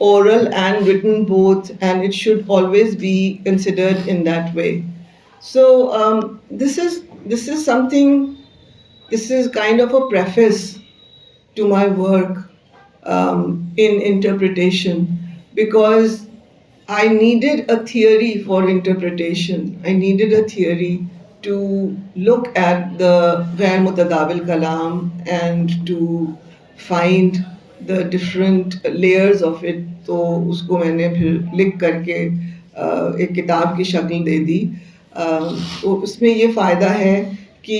oral and written both, and it should always be considered in that way. So this is something this is kind of a preface to my work in interpretation, because I needed a theory for interpretation. I needed a theory to look at the غیر متداول kalam and to find the different layers of it. تو اس کو میں نے پھر لکھ کر کے ایک کتاب کی شکل دے دی. تو اس میں یہ فائدہ ہے کہ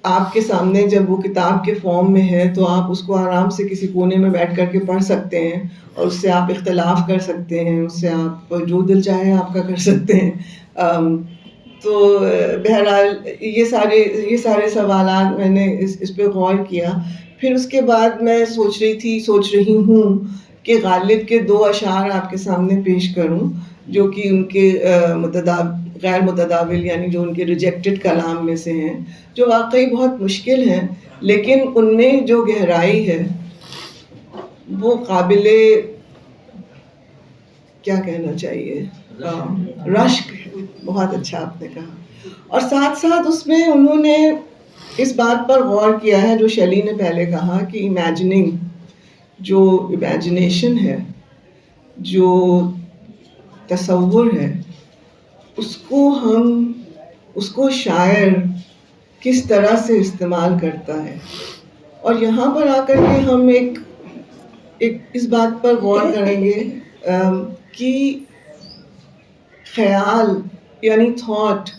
آپ کے سامنے جب وہ کتاب کے فارم میں ہے تو آپ اس کو آرام سے کسی کونے میں بیٹھ کر کے پڑھ سکتے ہیں, اور اس سے آپ اختلاف کر سکتے ہیں, اس سے آپ جو دل چاہے آپ کا کر سکتے ہیں. تو بہرحال یہ سارے سوالات میں نے اس پہ غور کیا. پھر اس کے بعد میں سوچ رہی ہوں کہ غالب کے 2 اشعار آپ کے سامنے پیش کروں, جو کہ ان کے غیر متداول یعنی جو ان کے ریجیکٹڈ کلام میں سے ہیں, جو واقعی بہت مشکل ہیں, لیکن ان میں جو گہرائی ہے وہ قابل کیا کہنا چاہیے رشک ہے. بہت اچھا آپ نے کہا. اور ساتھ ساتھ اس میں انہوں نے اس بات پر غور کیا ہے جو شیلی نے پہلے کہا کہ امیجننگ, جو امیجنیشن ہے, جو تصور ہے, اس کو شاعر کس طرح سے استعمال کرتا ہے. اور یہاں پر آ کر کے ہم ایک اس بات پر غور کریں گے کہ خیال یعنی تھاٹ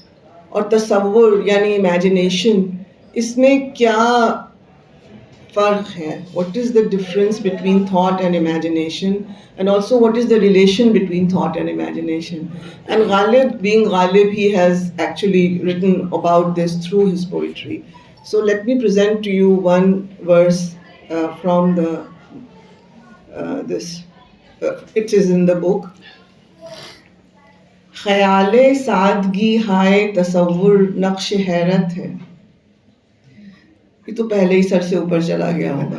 اور تصور یعنی امیجنیشن, اس میں کیا فرق ہے. What is the difference between thought and imagination, and also what is the relation between thought and imagination. And Ghalib, being Ghalib, he has actually written about this through his poetry. So let me present to you one verse from this. It is in the book. خیال سادگی ہائے تصور نقش حیرت ہے. یہ تو پہلے ہی سر سے اوپر چلا گیا ہوگا.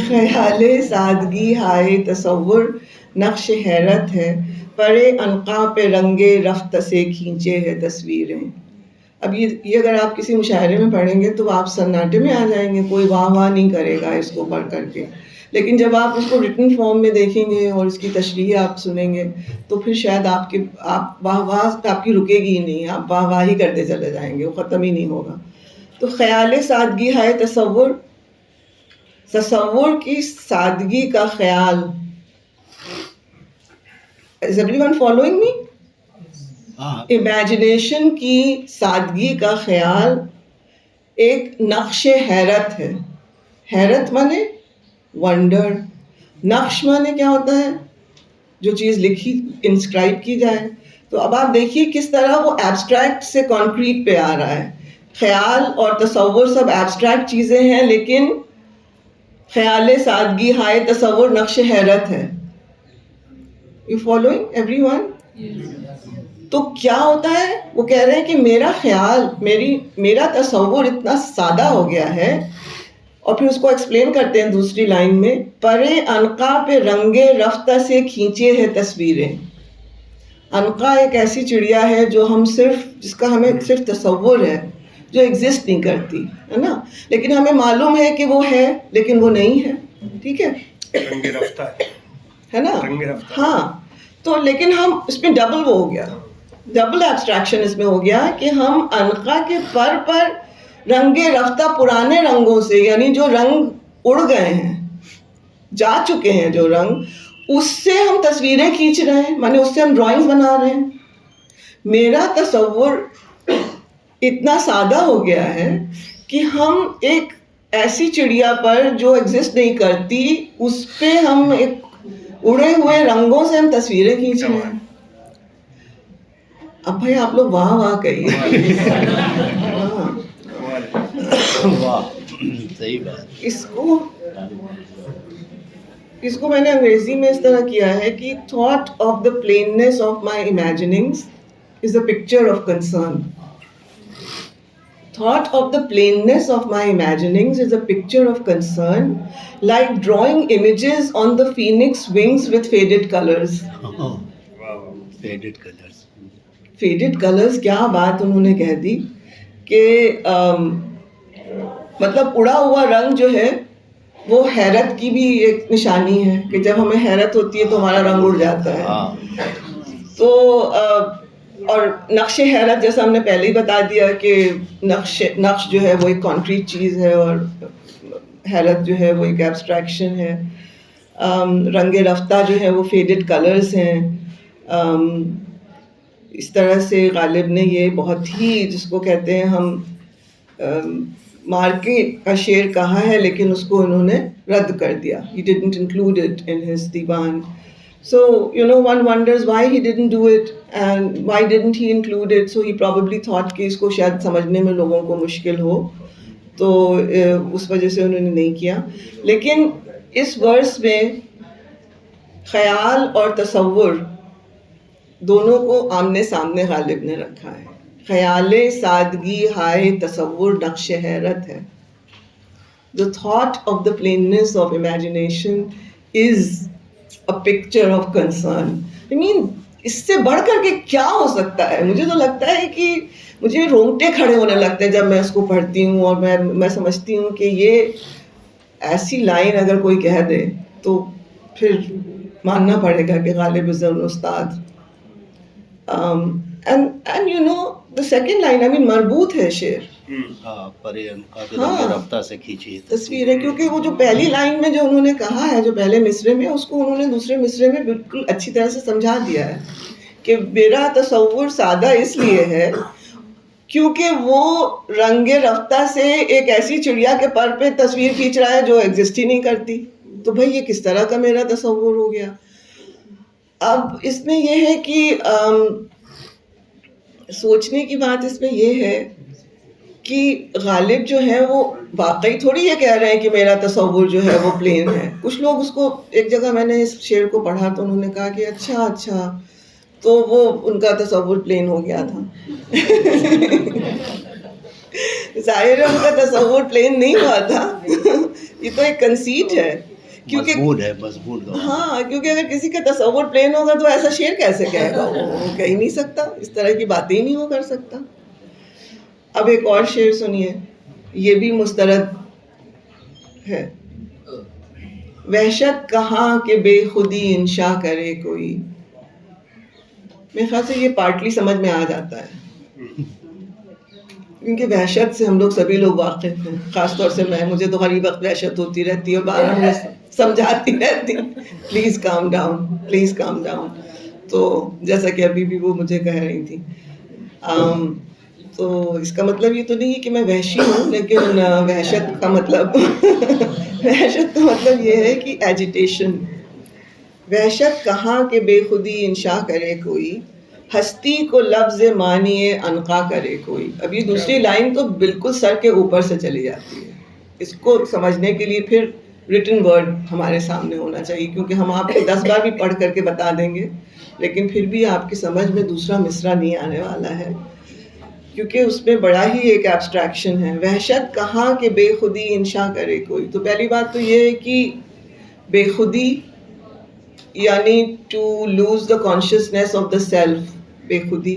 خیال سادگی ہائے تصور نقش حیرت ہے, پرے عنقا پہ رنگے رفت سے کھینچے ہے تصویریں. اب یہ اگر آپ کسی مشاعرے میں پڑھیں گے تو آپ سناٹے میں آ جائیں گے, کوئی واہ واہ نہیں کرے گا اس کو پڑھ کر کے. لیکن جب آپ اس کو ریٹن فارم میں دیکھیں گے اور اس کی تشریح آپ سنیں گے تو پھر شاید آپ واہ واہ آپ کی رکے گی ہی نہیں, آپ واہ واہ ہی کرتے چلے جائیں گے, وہ ختم ہی نہیں ہوگا. تو خیال سادگی ہے تصور کی سادگی کا خیال. Is everyone following me? Imagination کی سادگی کا خیال ایک نقش حیرت ہے. حیرت مانے ونڈر, نقش مانے کیا ہوتا ہے, جو چیز لکھی انسکرائب کی جائے. تو اب آپ دیکھیے کس طرح وہ ایبسٹریکٹ سے کانکریٹ پہ آ رہا ہے. خیال اور تصور سب ایبسٹریکٹ چیزیں ہیں, لیکن خیال سادگی ہائے تصور نقش حیرت ہے. You following every one? تو کیا ہوتا ہے, وہ کہہ رہے ہیں کہ میرا خیال, میرا تصور اتنا سادہ ہو گیا ہے. اور پھر اس کو ایکسپلین کرتے ہیں دوسری لائن میں, پرے عنقا پہ رنگے رفتہ سے کھینچے ہے تصویریں. عنقا ایک ایسی چڑیا ہے جس کا ہمیں صرف تصور ہے, جو ایگزسٹ نہیں کرتی ہے نا, لیکن ہمیں معلوم ہے کہ وہ ہے لیکن وہ نہیں ہے. ٹھیک ہے, رنگے رفتہ ہے نا. ہاں, تو لیکن ہم اس میں ڈبل وہ ہو گیا, ڈبل ایبسٹریکشن اس میں ہو گیا کہ ہم عنقا کے پر رنگے رفتہ پرانے رنگوں سے, یعنی جو رنگ اڑ گئے ہیں, جا چکے ہیں جو رنگ, اس سے ہم تصویریں کھینچ رہے ہیں, مانے اس سے ہم ڈرائنگز بنا رہے ہیں. میرا تصور اتنا سادہ ہو گیا ہے کہ ہم ایک ایسی چڑیا پر جو ایگزسٹ نہیں کرتی, اس پہ ہم ایک اڑے ہوئے رنگوں سے ہم تصویریں کھینچ رہے ہیں. اب بھائی آپ لوگ واہ واہ کہیے. صحیح بات. اس کو میں نے انگریزی میں اس طرح کیا ہے کہ thought of the plainness of my imaginings is a picture of concern. Thought of the plainness of my imaginings is a picture of concern, like drawing images on the phoenix wings with faded colors. Faded colors. Faded colors, کیا بات انہوں نے کہہ دی کہ مطلب اڑا ہوا رنگ جو ہے وہ حیرت کی بھی ایک نشانی ہے کہ جب ہمیں حیرت ہوتی ہے تو ہمارا رنگ اڑ جاتا ہے. تو اور نقش حیرت جیسا ہم نے پہلے ہی بتا دیا کہ نقش جو ہے وہ ایک کانکریٹ چیز ہے اور حیرت جو ہے وہ ایک ایبسٹریکشن ہے. رنگ رفتہ جو ہے وہ فیڈڈ کلرز ہیں. اس طرح سے غالب نے یہ بہت ہی جس کو کہتے ہیں ہم مارکے کا شعر کہا ہے لیکن اس کو انہوں نے رد کر دیا. He didn't include it in his دیوان. So, one wonders why he didn't do it and why didn't he include it. So he probably thought کہ اس کو شاید سمجھنے میں لوگوں کو مشکل ہو, تو اس وجہ سے انہوں نے نہیں کیا. لیکن اس ورس میں خیال اور تصور دونوں کو آمنے سامنے غالب نے رکھا ہے. خیال سادگی ہائے تصور نقش حیرت ہے. The thought of the plainness of imagination is a picture of concern. I mean, اس سے بڑھ کر کے کیا ہو سکتا ہے؟ مجھے تو لگتا ہے کہ مجھے رونگٹے کھڑے ہونے لگتے ہیں جب میں اس کو پڑھتی ہوں, اور میں سمجھتی ہوں کہ یہ ایسی لائن اگر کوئی کہہ دے تو پھر ماننا پڑے گا کہ غالب از ان استاد. And the second line, I mean, مربوط ہے شعر. رفتہ سے کھینچی تصویر ہے, کیونکہ وہ جو پہلی لائن میں جو انہوں نے کہا ہے جو پہلے مصرے میں, اس کو انہوں نے دوسرے مصرے میں بالکل اچھی طرح سے سمجھا دیا ہے کہ میرا تصور سادہ اس لیے ہے کیونکہ وہ رنگ رفتہ سے ایک ایسی چڑیا کے پر پہ تصویر کھینچ رہا ہے جو ایگزسٹ ہی نہیں کرتی. تو بھائی یہ کس طرح کا میرا تصور ہو گیا. اب اس میں یہ ہے کہ سوچنے کی بات اس میں یہ ہے کہ غالب جو ہے وہ واقعی تھوڑی یہ کہہ رہے ہیں کہ میرا تصور جو ہے وہ پلین ہے. کچھ لوگ اس کو, ایک جگہ میں نے اس شعر کو پڑھا تو انہوں نے کہا کہ اچھا تو وہ ان کا تصور پلین ہو گیا تھا. ظاہر ہے ان کا تصور پلین نہیں ہوا تھا. یہ تو ایک کنسیٹ ہے, کیونکہ ہاں, کیونکہ اگر کسی کا تصور پلین ہوگا تو ایسا شعر کیسے کہے گا؟ وہ کہہ ہی نہیں سکتا, اس طرح کی باتیں ہی نہیں وہ کر سکتا. اب ایک اور شعر سنیے, یہ بھی مسترد ہے. وحشت کہاں کہ بے خودی انشا کرے کوئی. میرے خیال سے یہ پارٹلی سمجھ میں آ جاتا ہے کیونکہ وحشت سے ہم لوگ سبھی لوگ واقف ہیں. خاص طور سے میں, مجھے تو ہر وقت وحشت ہوتی رہتی ہے, بار میں سمجھاتی رہتی ہوں پلیز کام ڈاؤن. تو جیسا کہ ابھی بھی وہ مجھے کہہ رہی تھی, تو اس کا مطلب یہ تو نہیں ہے کہ میں وحشی ہوں, لیکن وحشت کا مطلب یہ ہے کہ ایجیٹیشن. وحشت کہاں کہ بے خودی انشا کرے کوئی, ہستی کو لفظ معنی عنقا کرے کوئی. اب یہ دوسری لائن تو بالکل سر کے اوپر سے چلی جاتی ہے. اس کو سمجھنے کے لیے پھر ریٹن ورڈ ہمارے سامنے ہونا چاہیے, کیونکہ ہم آپ کو 10 بار بھی پڑھ کر کے بتا دیں گے لیکن پھر بھی آپ کی سمجھ میں دوسرا مصرع نہیں آنے والا ہے, کیونکہ اس میں بڑا ہی ایک ایبسٹریکشن ہے. وحشت کہاں کہ بے خودی انشا کرے کوئی. تو پہلی بات تو یہ ہے کہ بے خودی یعنی to lose the consciousness of the self, بے خودی.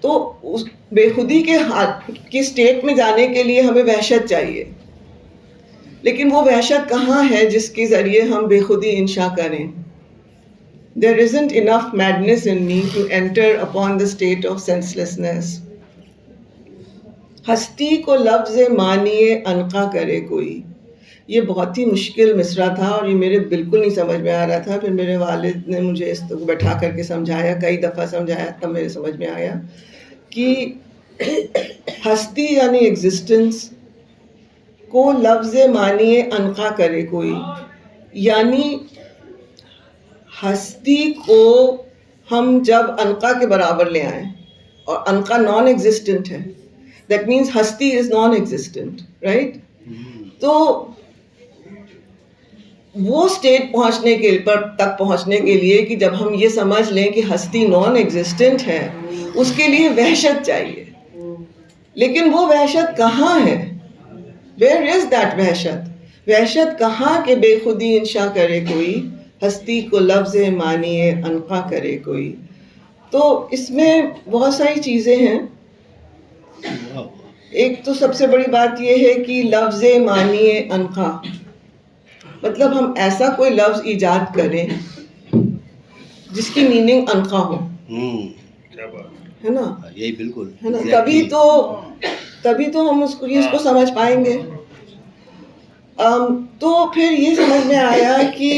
تو اس بے خودی کی اسٹیٹ میں جانے کے لیے ہمیں وحشت چاہیے, لیکن وہ وحشت کہاں ہے جس کے ذریعے ہم بے خودی انشا کریں. There isn't enough madness in me to enter upon the state of senselessness. ہستی کو لفظ معنی عنقا کرے کوئی. یہ بہت ہی مشکل مصرع تھا اور یہ میرے بالکل نہیں سمجھ میں آ رہا تھا. پھر میرے والد نے مجھے اس کو بٹھا کر کے سمجھایا, کئی دفعہ سمجھایا, تب میرے سمجھ میں آیا کہ ہستی یعنی ایگزسٹنس کو لفظ معنی عنقا کرے کوئی, یعنی ہستی کو ہم جب عنقا کے برابر لے آئیں, اور عنقا نان ایگزسٹنٹ ہے, دیٹ مینس ہستی از نان ایگزسٹنٹ, رائٹ. تو وہ اسٹیٹ تک پہنچنے کے لیے کہ جب ہم یہ سمجھ لیں کہ ہستی نان ایگزسٹنٹ ہے, اس کے لیے وحشت چاہیے. لیکن وہ وحشت کہاں ہے؟ ویئر از دیٹ وحشت؟ وحشت کہاں کہ بے خودی انشا کرے کوئی, ہستی کو لفظ معنی عنقا کرے کوئی. تو اس میں بہت ساری چیزیں ہیں. ایک تو سب سے بڑی بات یہ ہے کہ لفظ معنی انقا، مطلب ہم ایسا کوئی لفظ ایجاد کریں جس کی میننگ انقا ہو، ہے نا، یہی بالکل ہے نا، تبھی تو ہم اس کو سمجھ پائیں گے. تو پھر یہ سمجھ میں آیا کہ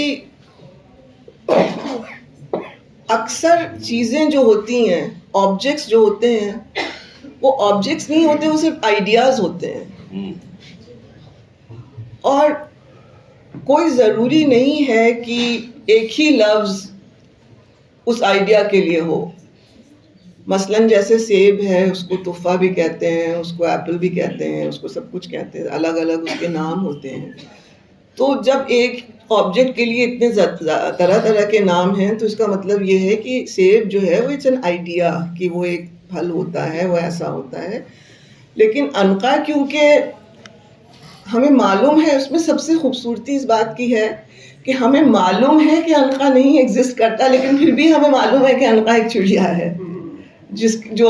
اکثر چیزیں جو ہوتی ہیں، آبجیکٹس جو ہوتے ہیں، وہ آبجیکٹس نہیں ہوتے، وہ صرف آئیڈیاز ہوتے ہیں. اور کوئی ضروری نہیں ہے کہ ایک ہی لفظ اس آئیڈیا کے لیے ہو. مثلاً جیسے سیب ہے، اس کو تفاح بھی کہتے ہیں، اس کو ایپل بھی کہتے ہیں، اس کو سب کچھ کہتے ہیں، الگ الگ اس کے نام ہوتے ہیں. تو جب ایک آبجیکٹ کے لیے اتنے طرح طرح کے نام ہیں تو اس کا مطلب یہ ہے کہ سیب جو ہے وہ اٹس این آئیڈیا کہ وہ ایک پھل ہوتا ہے، وہ ایسا ہوتا ہے. لیکن انقا کیونکہ ہمیں معلوم ہے، اس میں سب سے خوبصورتی اس بات کی ہے کہ ہمیں معلوم ہے کہ انقا نہیں ایگزسٹ کرتا، لیکن پھر بھی ہمیں معلوم ہے کہ انقا ایک چڑیا ہے جو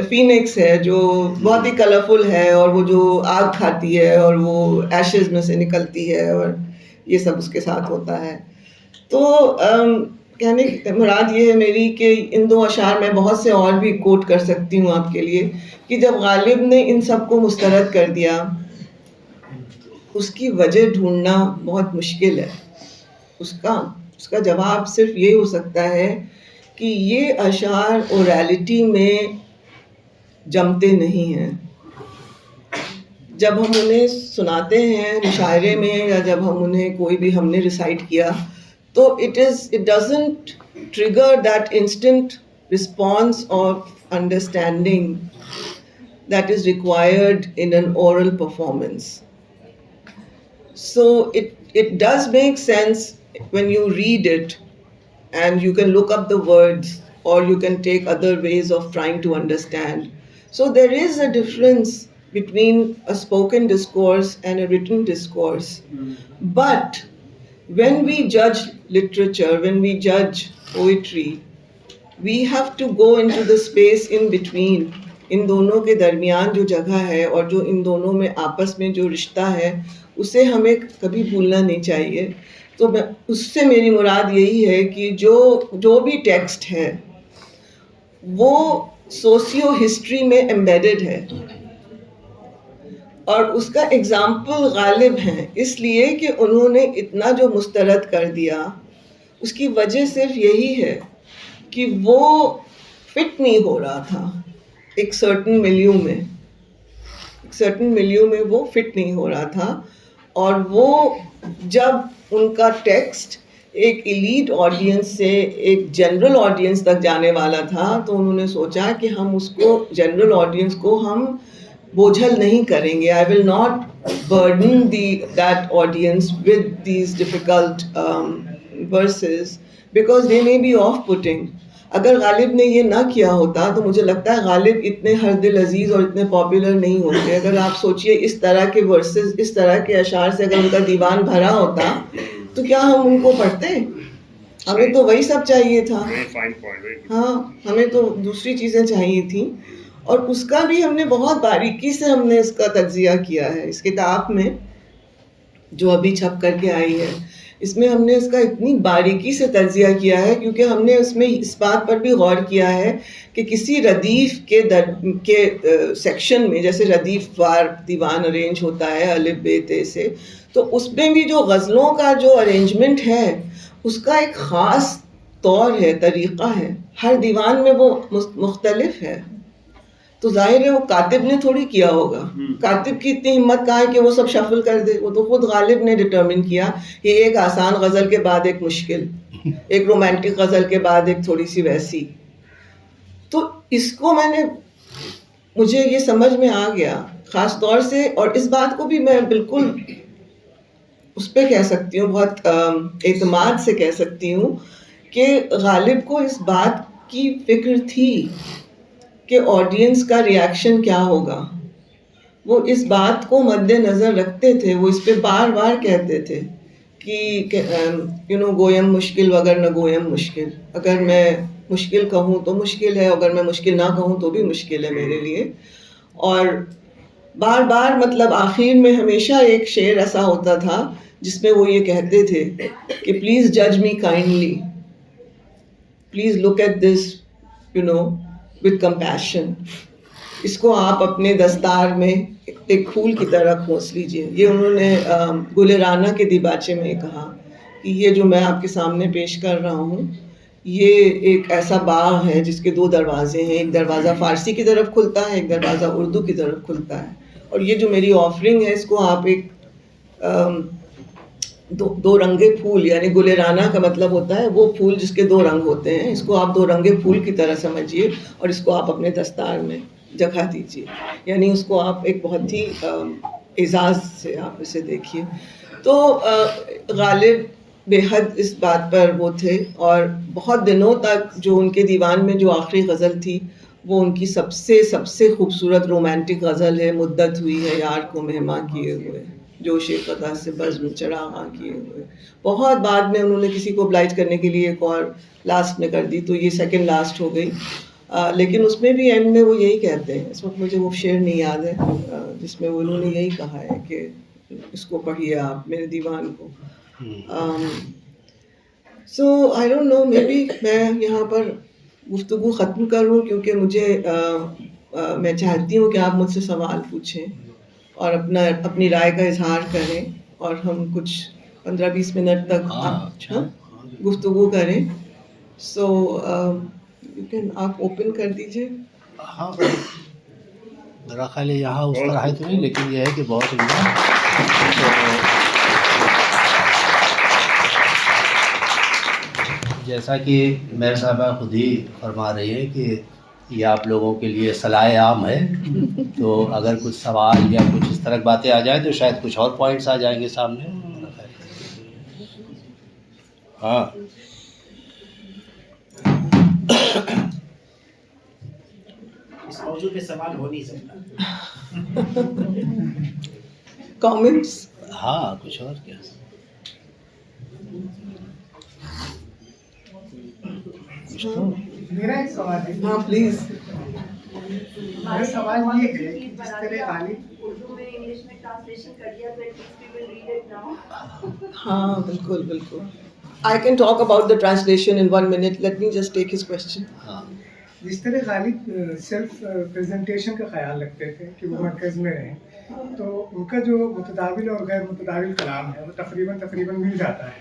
فینکس ہے، جو بہت ہی کلرفل ہے، اور وہ جو آگ کھاتی ہے اور وہ ایشز میں سے نکلتی ہے اور یہ سب اس کے ساتھ ہوتا ہے. تو کہنے کی مراد یہ ہے میری کہ ان دو اشعار میں بہت سے اور بھی کوٹ کر سکتی ہوں آپ کے لیے، کہ جب غالب نے ان سب کو مسترد کر دیا، اس کی وجہ ڈھونڈنا بہت مشکل ہے. اس کا جواب صرف یہ ہو سکتا ہے کہ یہ اشعار اوریلٹی میں جمتے نہیں ہیں. جب ہم انہیں سناتے ہیں مشاعرے میں، یا جب ہم انہیں کوئی بھی ہم نے ریسائٹ کیا، تو it doesn't trigger that instant response of understanding that is required in an oral performance. So it does make sense when you read it and you can look up the words, or you can take other ways of trying to understand. So there is a difference between a spoken discourse and a written discourse. But when we judge literature, when we judge poetry, we have to go into the space in between. ان دونوں کے درمیان جو جگہ ہے اور جو ان دونوں میں آپس میں جو رشتہ ہے، اسے ہمیں کبھی بھولنا نہیں چاہیے. تو اس سے میری مراد یہی ہے کہ جو بھی ٹیکسٹ ہے وہ سوسیو ہسٹری میں ایمبیڈڈ ہے، اور اس کا ایگزامپل غالب ہیں، اس لیے کہ انہوں نے اتنا جو مسترد کر دیا. اس کی وجہ صرف یہی ہے کہ وہ فٹ نہیں ہو رہا تھا ایک سرٹن ملیو میں وہ فٹ نہیں ہو رہا تھا. اور وہ جب ان کا ٹیکسٹ ایک ایلیٹ آڈینس سے ایک جنرل آڈینس تک جانے والا تھا، تو انہوں نے سوچا کہ ہم اس کو جنرل آڈینس کو ہم بوجھل نہیں کریں گے. I will not burden that audience with these difficult verses because they may be off putting. اگر غالب نے یہ نہ کیا ہوتا تو مجھے لگتا ہے غالب اتنے ہر دل عزیز اور اتنے پاپولر نہیں ہوتے. اگر آپ سوچئے اس طرح کے ورسز، اس طرح کے اشعار سے اگر ان کا دیوان بھرا ہوتا تو کیا ہم ان کو پڑھتے؟ ہمیں تو وہی سب چاہیے تھا. ہاں، ہمیں تو دوسری چیزیں چاہیے تھیں. اور اس کا بھی ہم نے بہت باریکی سے ہم نے اس کا تجزیہ کیا ہے اس کتاب میں جو ابھی چھپ کر کے آئی ہے. اس میں ہم نے اس کا اتنی باریکی سے تجزیہ کیا ہے، کیونکہ ہم نے اس میں اس بات پر بھی غور کیا ہے کہ کسی ردیف کے سیکشن میں، جیسے ردیف وار دیوان ارینج ہوتا ہے الف ب ت سے، تو اس میں بھی جو غزلوں کا جو ارینجمنٹ ہے اس کا ایک خاص طور ہے، طریقہ ہے. ہر دیوان میں وہ مختلف ہے. تو ظاہر ہے وہ کاتب نے تھوڑی کیا ہوگا. کاتب کی اتنی ہمت کہاں ہے کہ وہ سب شفل کر دے. وہ تو خود غالب نے ڈٹرمن کیا کہ ایک آسان غزل کے بعد ایک مشکل، ایک رومانٹک غزل کے بعد ایک تھوڑی سی ویسی. تو اس کو مجھے یہ سمجھ میں آ گیا خاص طور سے. اور اس بات کو بھی میں بالکل اس پہ کہہ سکتی ہوں، بہت اعتماد سے کہہ سکتی ہوں کہ غالب کو اس بات کی فکر تھی کہ آڈینس کا ریاکشن کیا ہوگا. وہ اس بات کو مد نظر رکھتے تھے. وہ اس پہ بار بار کہتے تھے کہ گویم مشکل وگر نہ گویم مشکل. اگر میں مشکل کہوں تو مشکل ہے، اگر میں مشکل نہ کہوں تو بھی مشکل ہے میرے لیے. اور بار بار مطلب آخر میں ہمیشہ ایک شعر ایسا ہوتا تھا جس میں وہ یہ کہتے تھے کہ پلیز جج me kindly, please look at this with compassion. اس کو آپ اپنے دستار میں ایک پھول کی طرح کھوس لیجیے. یہ انہوں نے گل رانا کے دیباچے میں کہا کہ یہ جو میں آپ کے سامنے پیش کر رہا ہوں یہ ایک ایسا باغ ہے جس کے 2 دروازے ہیں. ایک دروازہ فارسی کی طرف کھلتا ہے، ایک دروازہ اردو کی طرف کھلتا ہے. اور یہ جو میری آفرنگ ہے اس کو آپ ایک دو رنگے پھول، یعنی گل رانا کا مطلب ہوتا ہے وہ پھول جس کے 2 رنگ ہوتے ہیں، اس کو آپ 2 رنگے پھول کی طرح سمجھیے اور اس کو آپ اپنے دستار میں جگہ دیجیے. یعنی اس کو آپ ایک بہت ہی اعزاز سے آپ اسے دیکھیے. تو غالب بے حد اس بات پر وہ تھے، اور بہت دنوں تک جو ان کے دیوان میں جو آخری غزل تھی وہ ان کی سب سے خوبصورت رومانٹک غزل ہے، مدت ہوئی ہے یار کو مہماں کیے ہوئے، جوش قضا سے بزم چراغاں کیے ہوئے. بہت بعد میں انہوں نے کسی کو oblige کرنے کے لیے ایک اور لاسٹ میں کر دی، تو یہ سیکنڈ لاسٹ ہو گئی. لیکن اس میں بھی اینڈ میں وہ یہی کہتے ہیں، اس وقت مجھے وہ شعر نہیں یاد ہے جس میں انہوں نے یہی کہا ہے کہ اس کو پڑھیے آپ میرے دیوان کو. سو I don't know, may be میں یہاں پر گفتگو ختم کروں کیونکہ میں چاہتی ہوں کہ آپ مجھ سے سوال پوچھیں اور اپنی رائے کا اظہار کریں اور ہم کچھ 15-20 منٹ تک گفتگو کریں. سو آپ اوپن کر دیجیے. ہاں میرا خیال ہے یہاں اس طرح ہے تو نہیں، لیکن یہ ہے کہ بہت جیسا کہ میرے صاحبہ خود ہی فرما رہی ہے کہ یہ آپ لوگوں کے لیے صلاح عام ہے، تو اگر کچھ سوال یا کچھ اس طرح کی باتیں آ جائیں تو شاید کچھ اور پوائنٹس آ جائیں گے سامنے. ہاں اس موضوع پہ سوال ہو نہیں سکتا. کامنٹس؟ ہاں کچھ اور کیا. میرا ایک سوال ہے. ہاں پلیز. میرا سوال یہ ہے کہ جس طرح غالب اردو میں انگلش میں ٹرانسلیشن کر دیا تو at least we will read it now. ہاں بالکل بالکل. I can talk about the translation in 1 minute. Let me just take his question. جس طرح غالب سیلف پریزنٹیشن کا خیال رکھتے تھے کہ وہ مرکز میں رہیں، تو ان کا جو متداول اور غیر متداول کلام ہے وہ تقریباً مل جاتا ہے.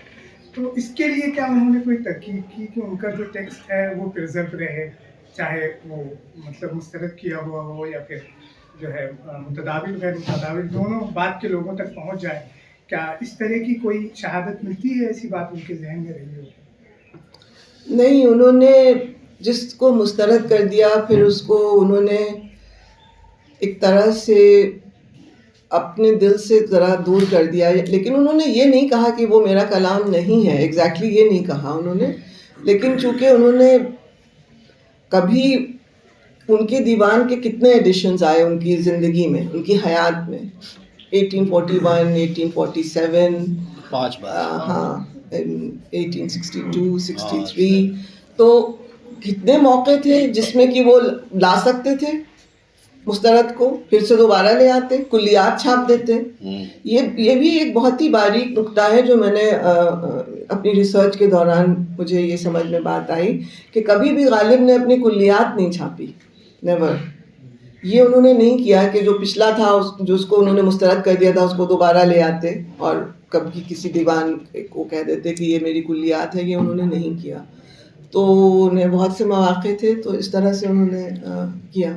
تو اس کے لیے کیا انہوں نے کوئی تحقیق کی کہ ان کا جو ٹیکسٹ ہے وہ پرزرو رہے، چاہے وہ مطلب مسترد کیا ہوا ہو یا پھر جو ہے متداول غیر متداول دونوں بات کے لوگوں تک پہنچ جائے؟ کیا اس طرح کی کوئی شہادت ملتی ہے؟ ایسی بات ان کے ذہن میں رہی ہو؟ نہیں، انہوں نے جس کو مسترد کر دیا پھر اس کو انہوں نے ایک طرح سے اپنے دل سے ذرا دور کر دیا. لیکن انہوں نے یہ نہیں کہا کہ وہ میرا کلام نہیں ہے، ایگزیکٹلی یہ نہیں کہا انہوں نے. لیکن چونکہ انہوں نے کبھی ان کے دیوان کے کتنے ایڈیشنز آئے ان کی زندگی میں، ان کی حیات میں، 1841 1847 5 بار، ہاں 1862 63. تو کتنے موقع تھے جس میں کہ وہ لا سکتے تھے مسترد کو، پھر سے دوبارہ لے آتے، کلیات چھاپ دیتے. یہ بھی ایک بہت ہی باریک نقطہ ہے جو میں نے اپنی ریسرچ کے دوران مجھے یہ سمجھ میں بات آئی کہ کبھی بھی غالب نے اپنی کلیات نہیں چھاپی، نیور. یہ انہوں نے نہیں کیا کہ جو پچھلا تھا جو اس کو انہوں نے مسترد کر دیا تھا اس کو دوبارہ لے آتے اور کبھی کسی دیوان کو کہہ دیتے کہ یہ میری کلیات ہے. یہ انہوں نے نہیں کیا. تو انہیں بہت سے مواقع تھے تو اس طرح سے انہوں نے کیا.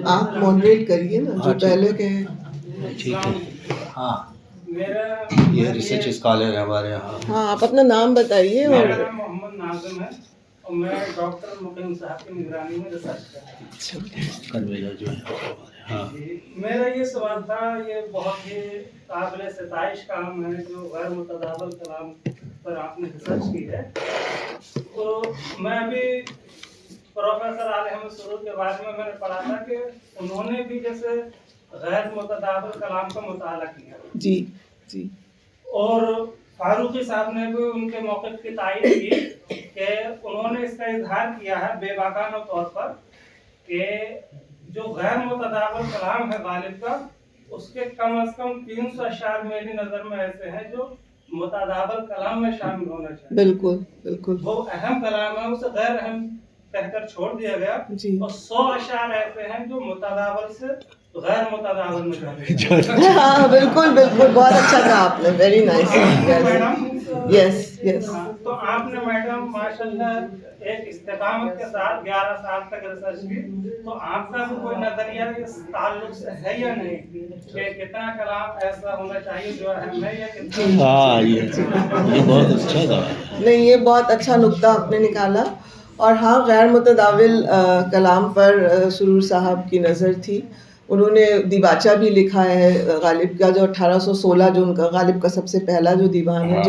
آپ ماڈریٹ کریے نا جو پہلے کے. ٹھیک ہے. ہاں یہ ریسرچ اسکالر ہے ہمارے یہاں. ہاں آپ اپنا نام بتائیے. اور میرا نام محمد ناظم ہے اور میں ڈاکٹر مقیم صاحب کی نگرانی میں ریسرچ کرتا ہوں. ہاں میرا یہ سوال تھا، یہ بہت ہی قابل ستائش کام ہے جو غیر متداول کلام پر آپ نے ریسرچ کی ہے. تو میں ابھی پروفیسر علی احمد سرور کے بارے میں نے پڑھا تھا کہ انہوں نے بھی جیسے غیر متداول کلام کا مطالعہ کیا. جی جی. اور فاروقی صاحب نے بھی ان کے موقف کی تائید کی کہ انہوں نے اس کا اظہار کیا ہے بے باکانہ طور پر کہ جو غیر متداول کلام ہے غالب کا اس کے کم از کم 300 اشعار میری نظر میں ایسے ہیں جو متداول کلام میں شامل ہونا چاہیے. بالکل بالکل. وہ اہم کلام ہے اسے غیر اہم کہہ کر چھوڑ دیا گیا. جی. اور 100 اشعار ایسے ہیں جو متداول سے غیر متداول میں شامل. ہاں بالکل بالکل, بہت اچھا کہا آپ نے, ویری نائس. یس یس. تو آپ نے میڈم ماشاء اللہ ایک استقامت کے ساتھ 11 سال تک ریسرچ کی, تو آپ کا بھی کوئی نظریہ اس تعلق سے ہے یا نہیں کہ کتنا کلام ایسا ہونا چاہیے جو اہم ہے یا کتنا؟ ہاں یہ بہت اچھا تھا. نہیں, یہ بہت اچھا نقطہ آپ نے نکالا. اور ہاں, غیر متداول کلام پر سرور صاحب کی نظر تھی. انہوں نے دیباچہ بھی لکھا ہے غالب کا, جو 1816 جو ان کا غالب کا سب سے پہلا جو دیوان ہے,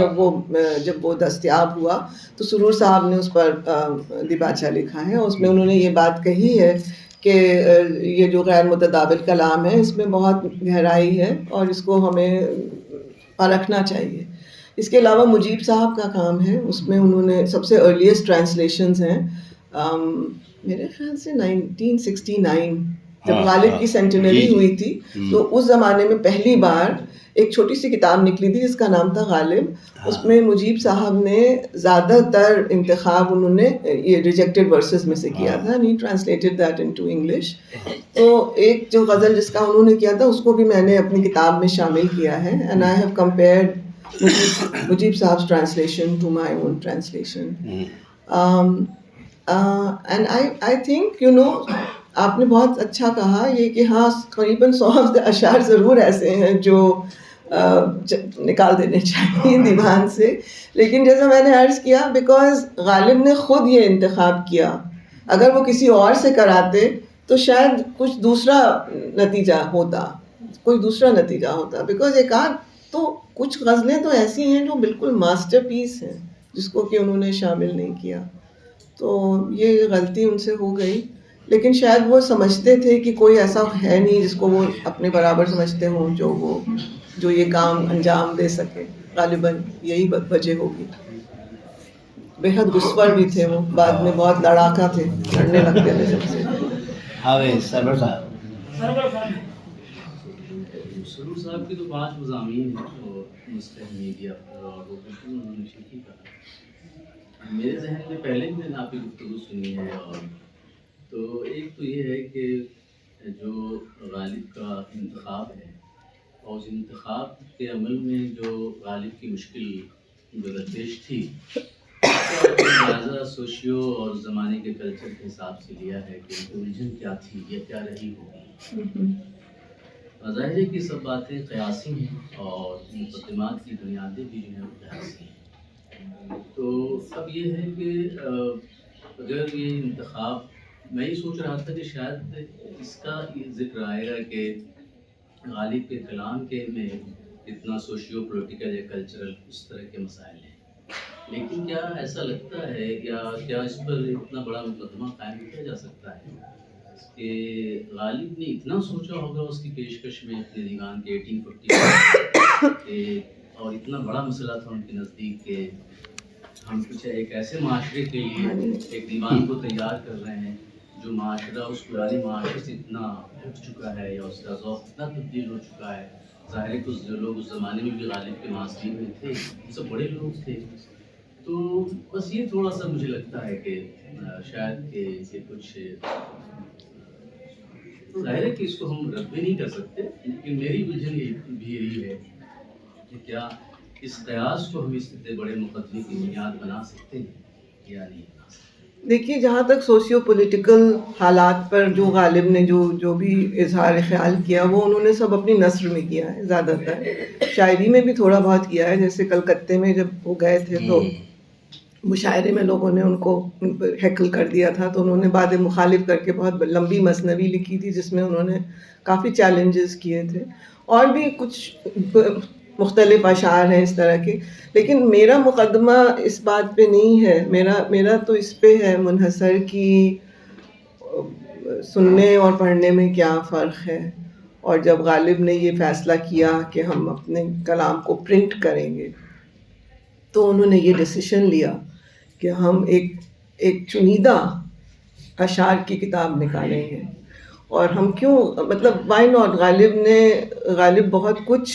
جب وہ دستیاب ہوا تو سرور صاحب نے اس پر دیباچہ لکھا ہے. اس میں انہوں نے یہ بات کہی ہے کہ یہ جو غیر متداول کلام ہے اس میں بہت گہرائی ہے اور اس کو ہمیں پرکھنا چاہیے. اس کے علاوہ مجیب صاحب کا کام ہے, اس میں انہوں نے سب سے ارلیسٹ ٹرانسلیشنز ہیں میرے خیال سے 1969 جب غالب کی سینٹنری ہوئی تھی, تو اس زمانے میں پہلی بار ایک چھوٹی سی کتاب نکلی تھی جس کا نام تھا غالب. اس میں مجیب صاحب نے زیادہ تر انتخاب انہوں نے یہ ریجیکٹڈ ورسز میں سے کیا تھا, نہیں ٹرانسلیٹڈ دیٹ انٹو انگلش. تو ایک جو غزل جس کا انہوں نے کیا تھا اس کو بھی میں نے اپنی کتاب میں شامل کیا ہے. And I have compared Mujeeb صاحب translation to my own translation. And I think آپ نے بہت اچھا کہا یہ کہ ہاں قریباً 100 اشعار ضرور ایسے ہیں جو نکال دینے چاہیے دیوان سے. لیکن جیسا میں نے عرض کیا, بیکاز غالب نے خود یہ انتخاب کیا, اگر وہ کسی اور سے کراتے تو شاید کچھ دوسرا نتیجہ ہوتا, بیکاز ایک آدھ تو کچھ غزلیں تو ایسی ہیں جو بالکل ماسٹر پیس ہیں جس کو کہ انہوں نے شامل نہیں کیا. تو یہ غلطی ان سے ہو گئی, لیکن شاید وہ سمجھتے تھے کہ کوئی ایسا ہے نہیں جس کو وہ اپنے برابر سمجھتے ہوں جو یہ کام انجام دے سکے. غالباً یہی وجہ ہوگی. بےحد غصور بھی تھے وہ, بعد میں بہت لڑاکا تھے, لڑنے لگتے تھے سب سے. ہاں سرور صاحب. سرور صاحب کے تو 5 مضامین ہیں اور مستقل میڈیا پر, اور وہ بالکل انہوں نے ٹھیک ہی کہا. میرے ذہن میں پہلے بھی میں نے آپ کی گفتگو سنی ہے, اور تو ایک تو یہ ہے کہ جو غالب کا انتخاب ہے اور اس انتخاب کے عمل میں جو غالب کی مشکل جو درپیش تھی لہٰذا سوشیو اور زمانے کے کلچر کے حساب سے لیا ہے کہ ان کی الجھن کیا تھی یا کیا رہی ہوگی. ظاہر ہے کہ سب باتیں قیاسی ہیں اور مقدمات کی بنیادیں بھی جو ہیں وہ قیاسی ہیں. تو اب یہ ہے کہ اگر یہ انتخاب, میں یہ سوچ رہا تھا کہ شاید اس کا یہ ذکر آئے گا کہ غالب کے کلام کے میں اتنا سوشیو پولیٹیکل یا کلچرل اس طرح کے مسائل ہیں, لیکن کیا ایسا لگتا ہے کیا اس پر اتنا بڑا مقدمہ قائم کیا جا سکتا ہے کہ غالب نے اتنا سوچا ہوگا اس کی پیشکش میں اپنے دیوان کے 1840 اور اتنا بڑا مسئلہ تھا ان کے نزدیک کہ ہم کچھ ایک ایسے معاشرے کے لیے ایک دیوان کو تیار کر رہے ہیں جو معاشرہ اس پرانے معاشرے سے اتنا ہٹ چکا ہے یا اس کا ذوق اتنا تبدیل ہو چکا ہے. ظاہر ہے کچھ جو لوگ اس زمانے میں بھی غالب کے معاصرین میں تھے سب بڑے لوگ تھے. تو بس یہ تھوڑا سا مجھے لگتا ہے کہ شاید کہ یہ کچھ ظاہر ہے کہ اس کو ہم رد بھی نہیں کر سکتے, لیکن میری الجھن یہ بھی یہی ہے کہ کیا اس قیاس کو ہم اس اتنے بڑے مقدمے کی بنیاد بنا سکتے ہیں یا نہیں بنا سکتے. دیکھیے, جہاں تک سوشیو پولیٹیکل حالات پر جو غالب نے جو بھی اظہار خیال کیا وہ انہوں نے سب اپنی نثر میں کیا ہے, زیادہ تر شاعری میں بھی تھوڑا بہت کیا ہے. جیسے کلکتے میں جب وہ گئے تھے تو مشاعرے میں لوگوں نے ان پر ہیکل کر دیا تھا, تو انہوں نے بعد مخالف کر کے بہت لمبی مثنوی لکھی تھی جس میں انہوں نے کافی چیلنجز کیے تھے, اور بھی کچھ مختلف اشعار ہیں اس طرح کے. لیکن میرا مقدمہ اس بات پہ نہیں ہے, میرا تو اس پہ ہے منحصر کہ سننے اور پڑھنے میں کیا فرق ہے. اور جب غالب نے یہ فیصلہ کیا کہ ہم اپنے کلام کو پرنٹ کریں گے تو انہوں نے یہ ڈیسیشن لیا کہ ہم ایک چنیدہ اشعار کی کتاب نکالیں گے. اور ہم کیوں مطلب وائی ناٹ. غالب بہت کچھ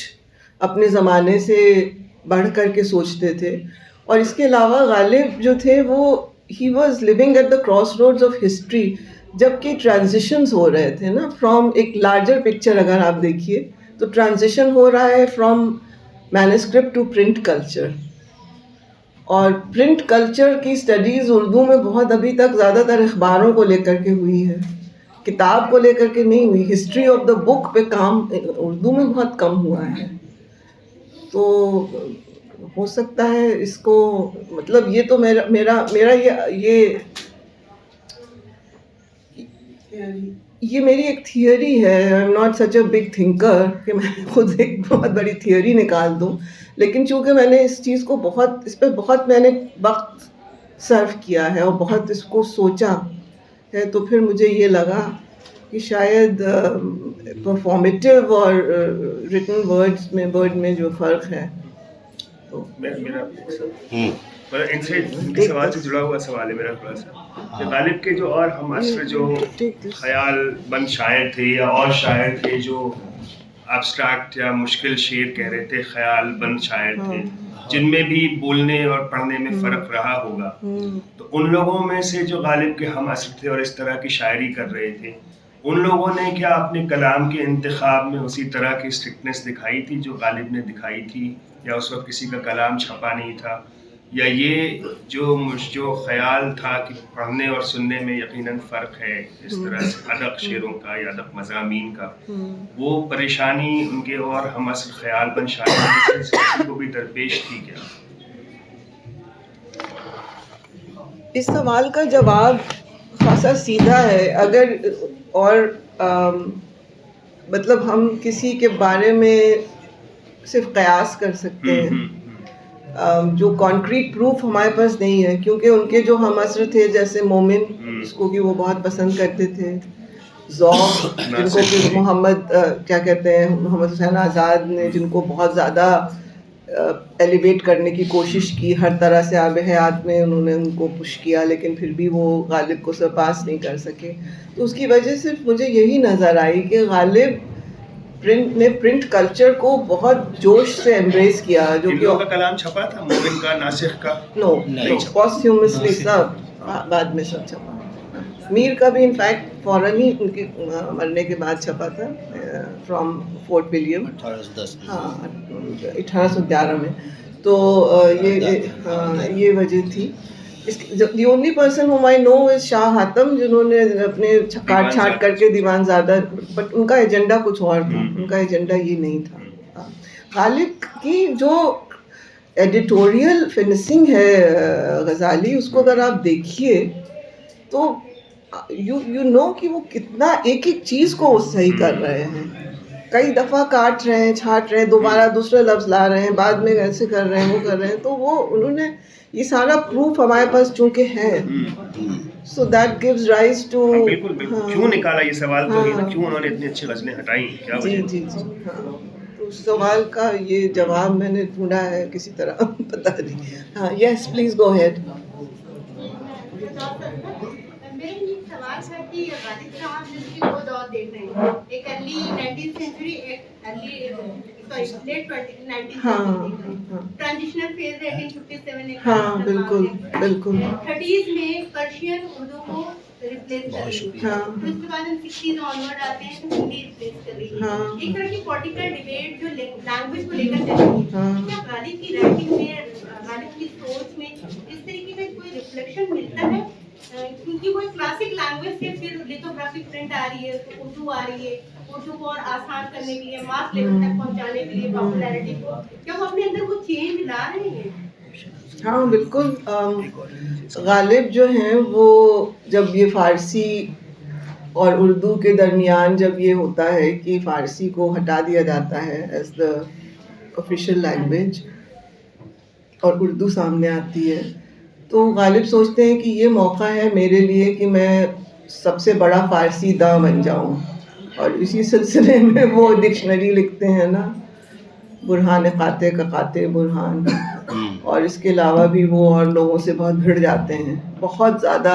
اپنے زمانے سے بڑھ کر کے سوچتے تھے. اور اس کے علاوہ غالب جو تھے وہ he was living at the cross roads of history, جب کہ ٹرانزیشنز ہو رہے تھے نا فرام ایک لارجر پکچر. اگر آپ دیکھیے تو ٹرانزیشن ہو رہا ہے from manuscript to print culture. اور پرنٹ کلچر کی اسٹڈیز اردو میں بہت ابھی تک زیادہ تر اخباروں کو لے کر کے ہوئی ہے، کتاب کو لے کر کے نہیں ہوئی. ہسٹری آف دا بک پہ کام اردو میں بہت کم ہوا ہے. تو ہو سکتا ہے اس کو مطلب یہ تو میرا یہ میری ایک تھیوری ہے. I am not such a big thinker کہ میں خود ایک بہت بڑی تھیوری نکال دوں، لیکن چونکہ میں نے اس چیز کو اس پہ بہت میں نے وقت صرف کیا ہے اور بہت اس کو سوچا ہے، تو پھر مجھے یہ لگا کہ شاید پرفارمیٹیو اور ریٹن ورڈ میں جو فرق ہے. میرا ان کے سوال سے جڑا ہوا سوال ہے میرا تھوڑا سا، کہ غالب کے جو اور ہم عصر جو خیال بند شاعر تھے یا اور شاعر تھے جو ایبسٹریکٹ یا مشکل شعر کہہ رہے تھے، خیال بند شاعر تھے جن میں بھی بولنے اور پڑھنے میں فرق رہا ہوگا، تو ان لوگوں میں سے جو غالب کے ہم عصر تھے اور اس طرح کی شاعری کر رہے تھے، ان لوگوں نے کیا اپنے کلام کے انتخاب میں اسی طرح کی اسٹرکٹنس دکھائی تھی جو غالب نے دکھائی تھی، یا اس وقت کسی کا کلام چھپا نہیں تھا، یا یہ جو خیال تھا کہ پڑھنے اور سننے میں یقیناً فرق ہے اس طرح سے ادب شعروں کا یا ادب مضامین کا، وہ پریشانی ان کے اور ہم عصر خیال بند شاعر کو بھی درپیش تھی کیا؟ اس سوال کا جواب خاصا سیدھا ہے. اگر اور مطلب ہم کسی کے بارے میں صرف قیاس کر سکتے ہیں، جو کانکریٹ پروف ہمارے پاس نہیں ہے، کیونکہ ان کے جو ہم عصر تھے جیسے مومن، جس کو کہ وہ بہت پسند کرتے تھے، ذوق جن کو کہ محمد محمد حسین آزاد نے جن کو بہت زیادہ ایلیویٹ کرنے کی کوشش کی، ہر طرح سے آب حیات میں انہوں نے ان کو پش کیا، لیکن پھر بھی وہ غالب کو سرپاس نہیں کر سکے. تو اس کی وجہ سے مجھے یہی نظر آئی کہ غالب نے پرنٹ کلچر کو بہت جوش سے ایمبریس کیا. جو کہ کا کلام چھپا تھا، مومن کا، ناسخ کا؟ نو، پوسٹیومسلی سب بعد میں سب چھپا. میر کا بھی انفیکٹ فوراً ہی ان کے مرنے کے بعد چھپا تھا، فرام فورٹ ولیم 1810 میں. ہاں 1811 میں. تو یہ وجہ تھی. The only person whom I know is شاہ حاتم، جنہوں نے اپنے کاٹ چھانٹ کر کے دیوان زیادہ، بٹ ان کا ایجنڈا کچھ اور تھا، ان کا ایجنڈا یہ نہیں تھا. غالب کی جو ایڈیٹوریل فنسنگ ہے غزالی، اس کو اگر آپ دیکھیے تو یو نو کہ وہ کتنا ایک ایک چیز کو صحیح کر رہے ہیں. کئی دفعہ کاٹ رہے ہیں، چھانٹ رہے ہیں، دوبارہ دوسرے لفظ لا رہے ہیں، بعد میں ایسے کر رہے ہیں، وہ کر رہے ہیں. تو وہ انہوں نے یہ سارا پروف ہمارے پاس چونکہ ہے، so that gives rise to. بالکل بالکل. کیوں نکالا یہ سوال تو یہ نا، کیوں انہوں نے اتنی اچھی غزلیں ہٹائیں، کیا وجہ؟ جی ہاں. تو اس سوال کا یہ جواب میں نے ڈھونڈا ہے کسی طرح، پتہ نہیں. ہاں یس پلیز گو ہیڈ. سوال تھا کہ غالب صاحب جس کی وہ دور دیکھ رہے ہیں، ایک ارلی 19th سینچری، ایک early late 19th century, transitional phase ہے 1857. ہاں بالکل بالکل. 30s میں پرشین اردو کو ریپلیس کر رہی ہے، پھر اس کے بعد ہم 60s آنورڈ آتے ہیں تو ہندی ریپلیس کر رہی ہے. ایک طرح کی پولیٹیکل ڈیبیٹ جو لینگویج کو لے کر چل رہی ہے. کیا غالب کی رائٹنگ میں، غالب کی سوچ میں اس طریقے کا کوئی ریفلیکشن ملتا ہے؟ کیونکہ وہ کلاسک لینگویج سے پھر لیتھوگرافک پرنٹ آ رہی ہے، اردو آ رہی ہے، اردو کو اور آسان کرنے کے لیے، ماس لیول تک پہنچانے کے لیے، پاپولیرٹی کو، کیا وہ اپنے اندر وہ چینج لا رہے ہیں؟ ہاں بالکل. غالب جو ہیں وہ جب یہ فارسی اور اردو کے درمیان جب یہ ہوتا ہے کہ فارسی کو ہٹا دیا جاتا ہے ایز دا آفیشیل لینگویج اور اردو سامنے آتی ہے، تو غالب سوچتے ہیں کہ یہ موقع ہے میرے لیے کہ میں سب سے بڑا فارسی داں بن جاؤں. اور اسی سلسلے میں وہ ڈکشنری لکھتے ہیں نا، برہان قاطع کا قاطع برہان. اور اس کے علاوہ بھی وہ اور لوگوں سے بہت بھڑ جاتے ہیں، بہت زیادہ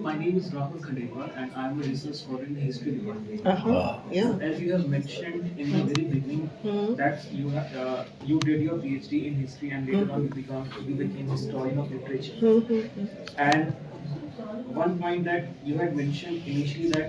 My name is Rahul Khandelwal and I am a research scholar in the history department. Yeah. As you have mentioned in the very beginning that you did your PhD in history and later on you became historian of literature. And one point that you had mentioned initially that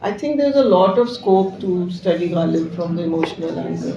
I think there's a lot of scope to study Ghalib from the emotional angle.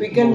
we can.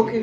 Okay.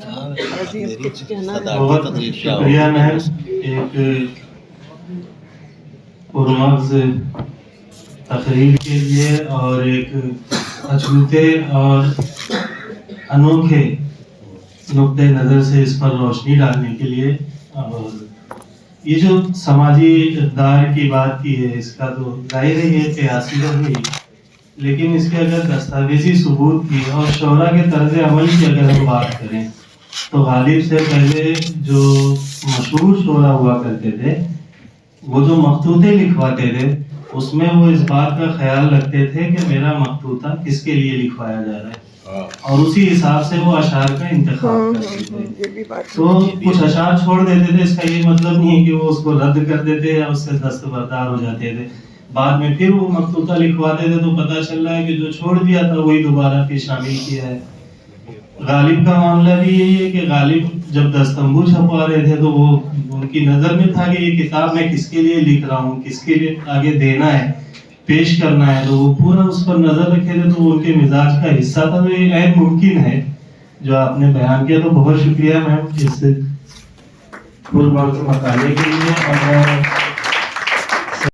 عظیم کچھ کہنا ہے؟ بہت شکریہ میم، ایک پرمغز تقریر کے لیے اور ایک اچھوتے اور انوکھے نقطۂ نظر سے اس پر روشنی ڈالنے کے لیے. اور یہ جو سماجی اقدار کی بات کی ہے، اس کا تو ظاہر ہے یہ قیاسی رہی، لیکن اس کے اگر دستاویزی ثبوت کی اور شعراء کے طرز عمل کی اگر ہم بات کریں تو غالب سے پہلے جو مشہور شعراء ہوا کرتے تھے وہ جو مخطوطے لکھواتے تھے اس میں وہ اس بات کا خیال رکھتے تھے کہ میرا مخطوطہ کس کے لیے لکھوایا جا رہا ہے، اور اسی حساب سے وہ اشعار کا انتخاب کرتے تھے. تو کچھ اشعار چھوڑ دیتے تھے، اس کا یہ مطلب نہیں ہے کہ وہ اس کو رد کر دیتے یا اس سے دستبردار ہو جاتے تھے. بعد میں پھر وہ مخطوطہ لکھواتے تھے تو پتہ چل رہا ہے کہ جو چھوڑ دیا تھا وہی دوبارہ پھر شامل کیا ہے. غالب کا معاملہ بھی یہی ہے کہ غالب جب دستمبو چھپوا رہے تھے تو وہ ان کی نظر میں تھا کہ یہ کتاب میں کس کے لیے لکھ رہا ہوں، کس کے لیے آگے دینا ہے، پیش کرنا ہے، تو وہ پورا اس پر نظر رکھے تھے. تو وہ ان کے مزاج کا حصہ تھا. تو یہ عین ممکن ہے جو آپ نے بیان کیا. تو بہت شکریہ میم اس پرمغز مقالے کے لیے. اور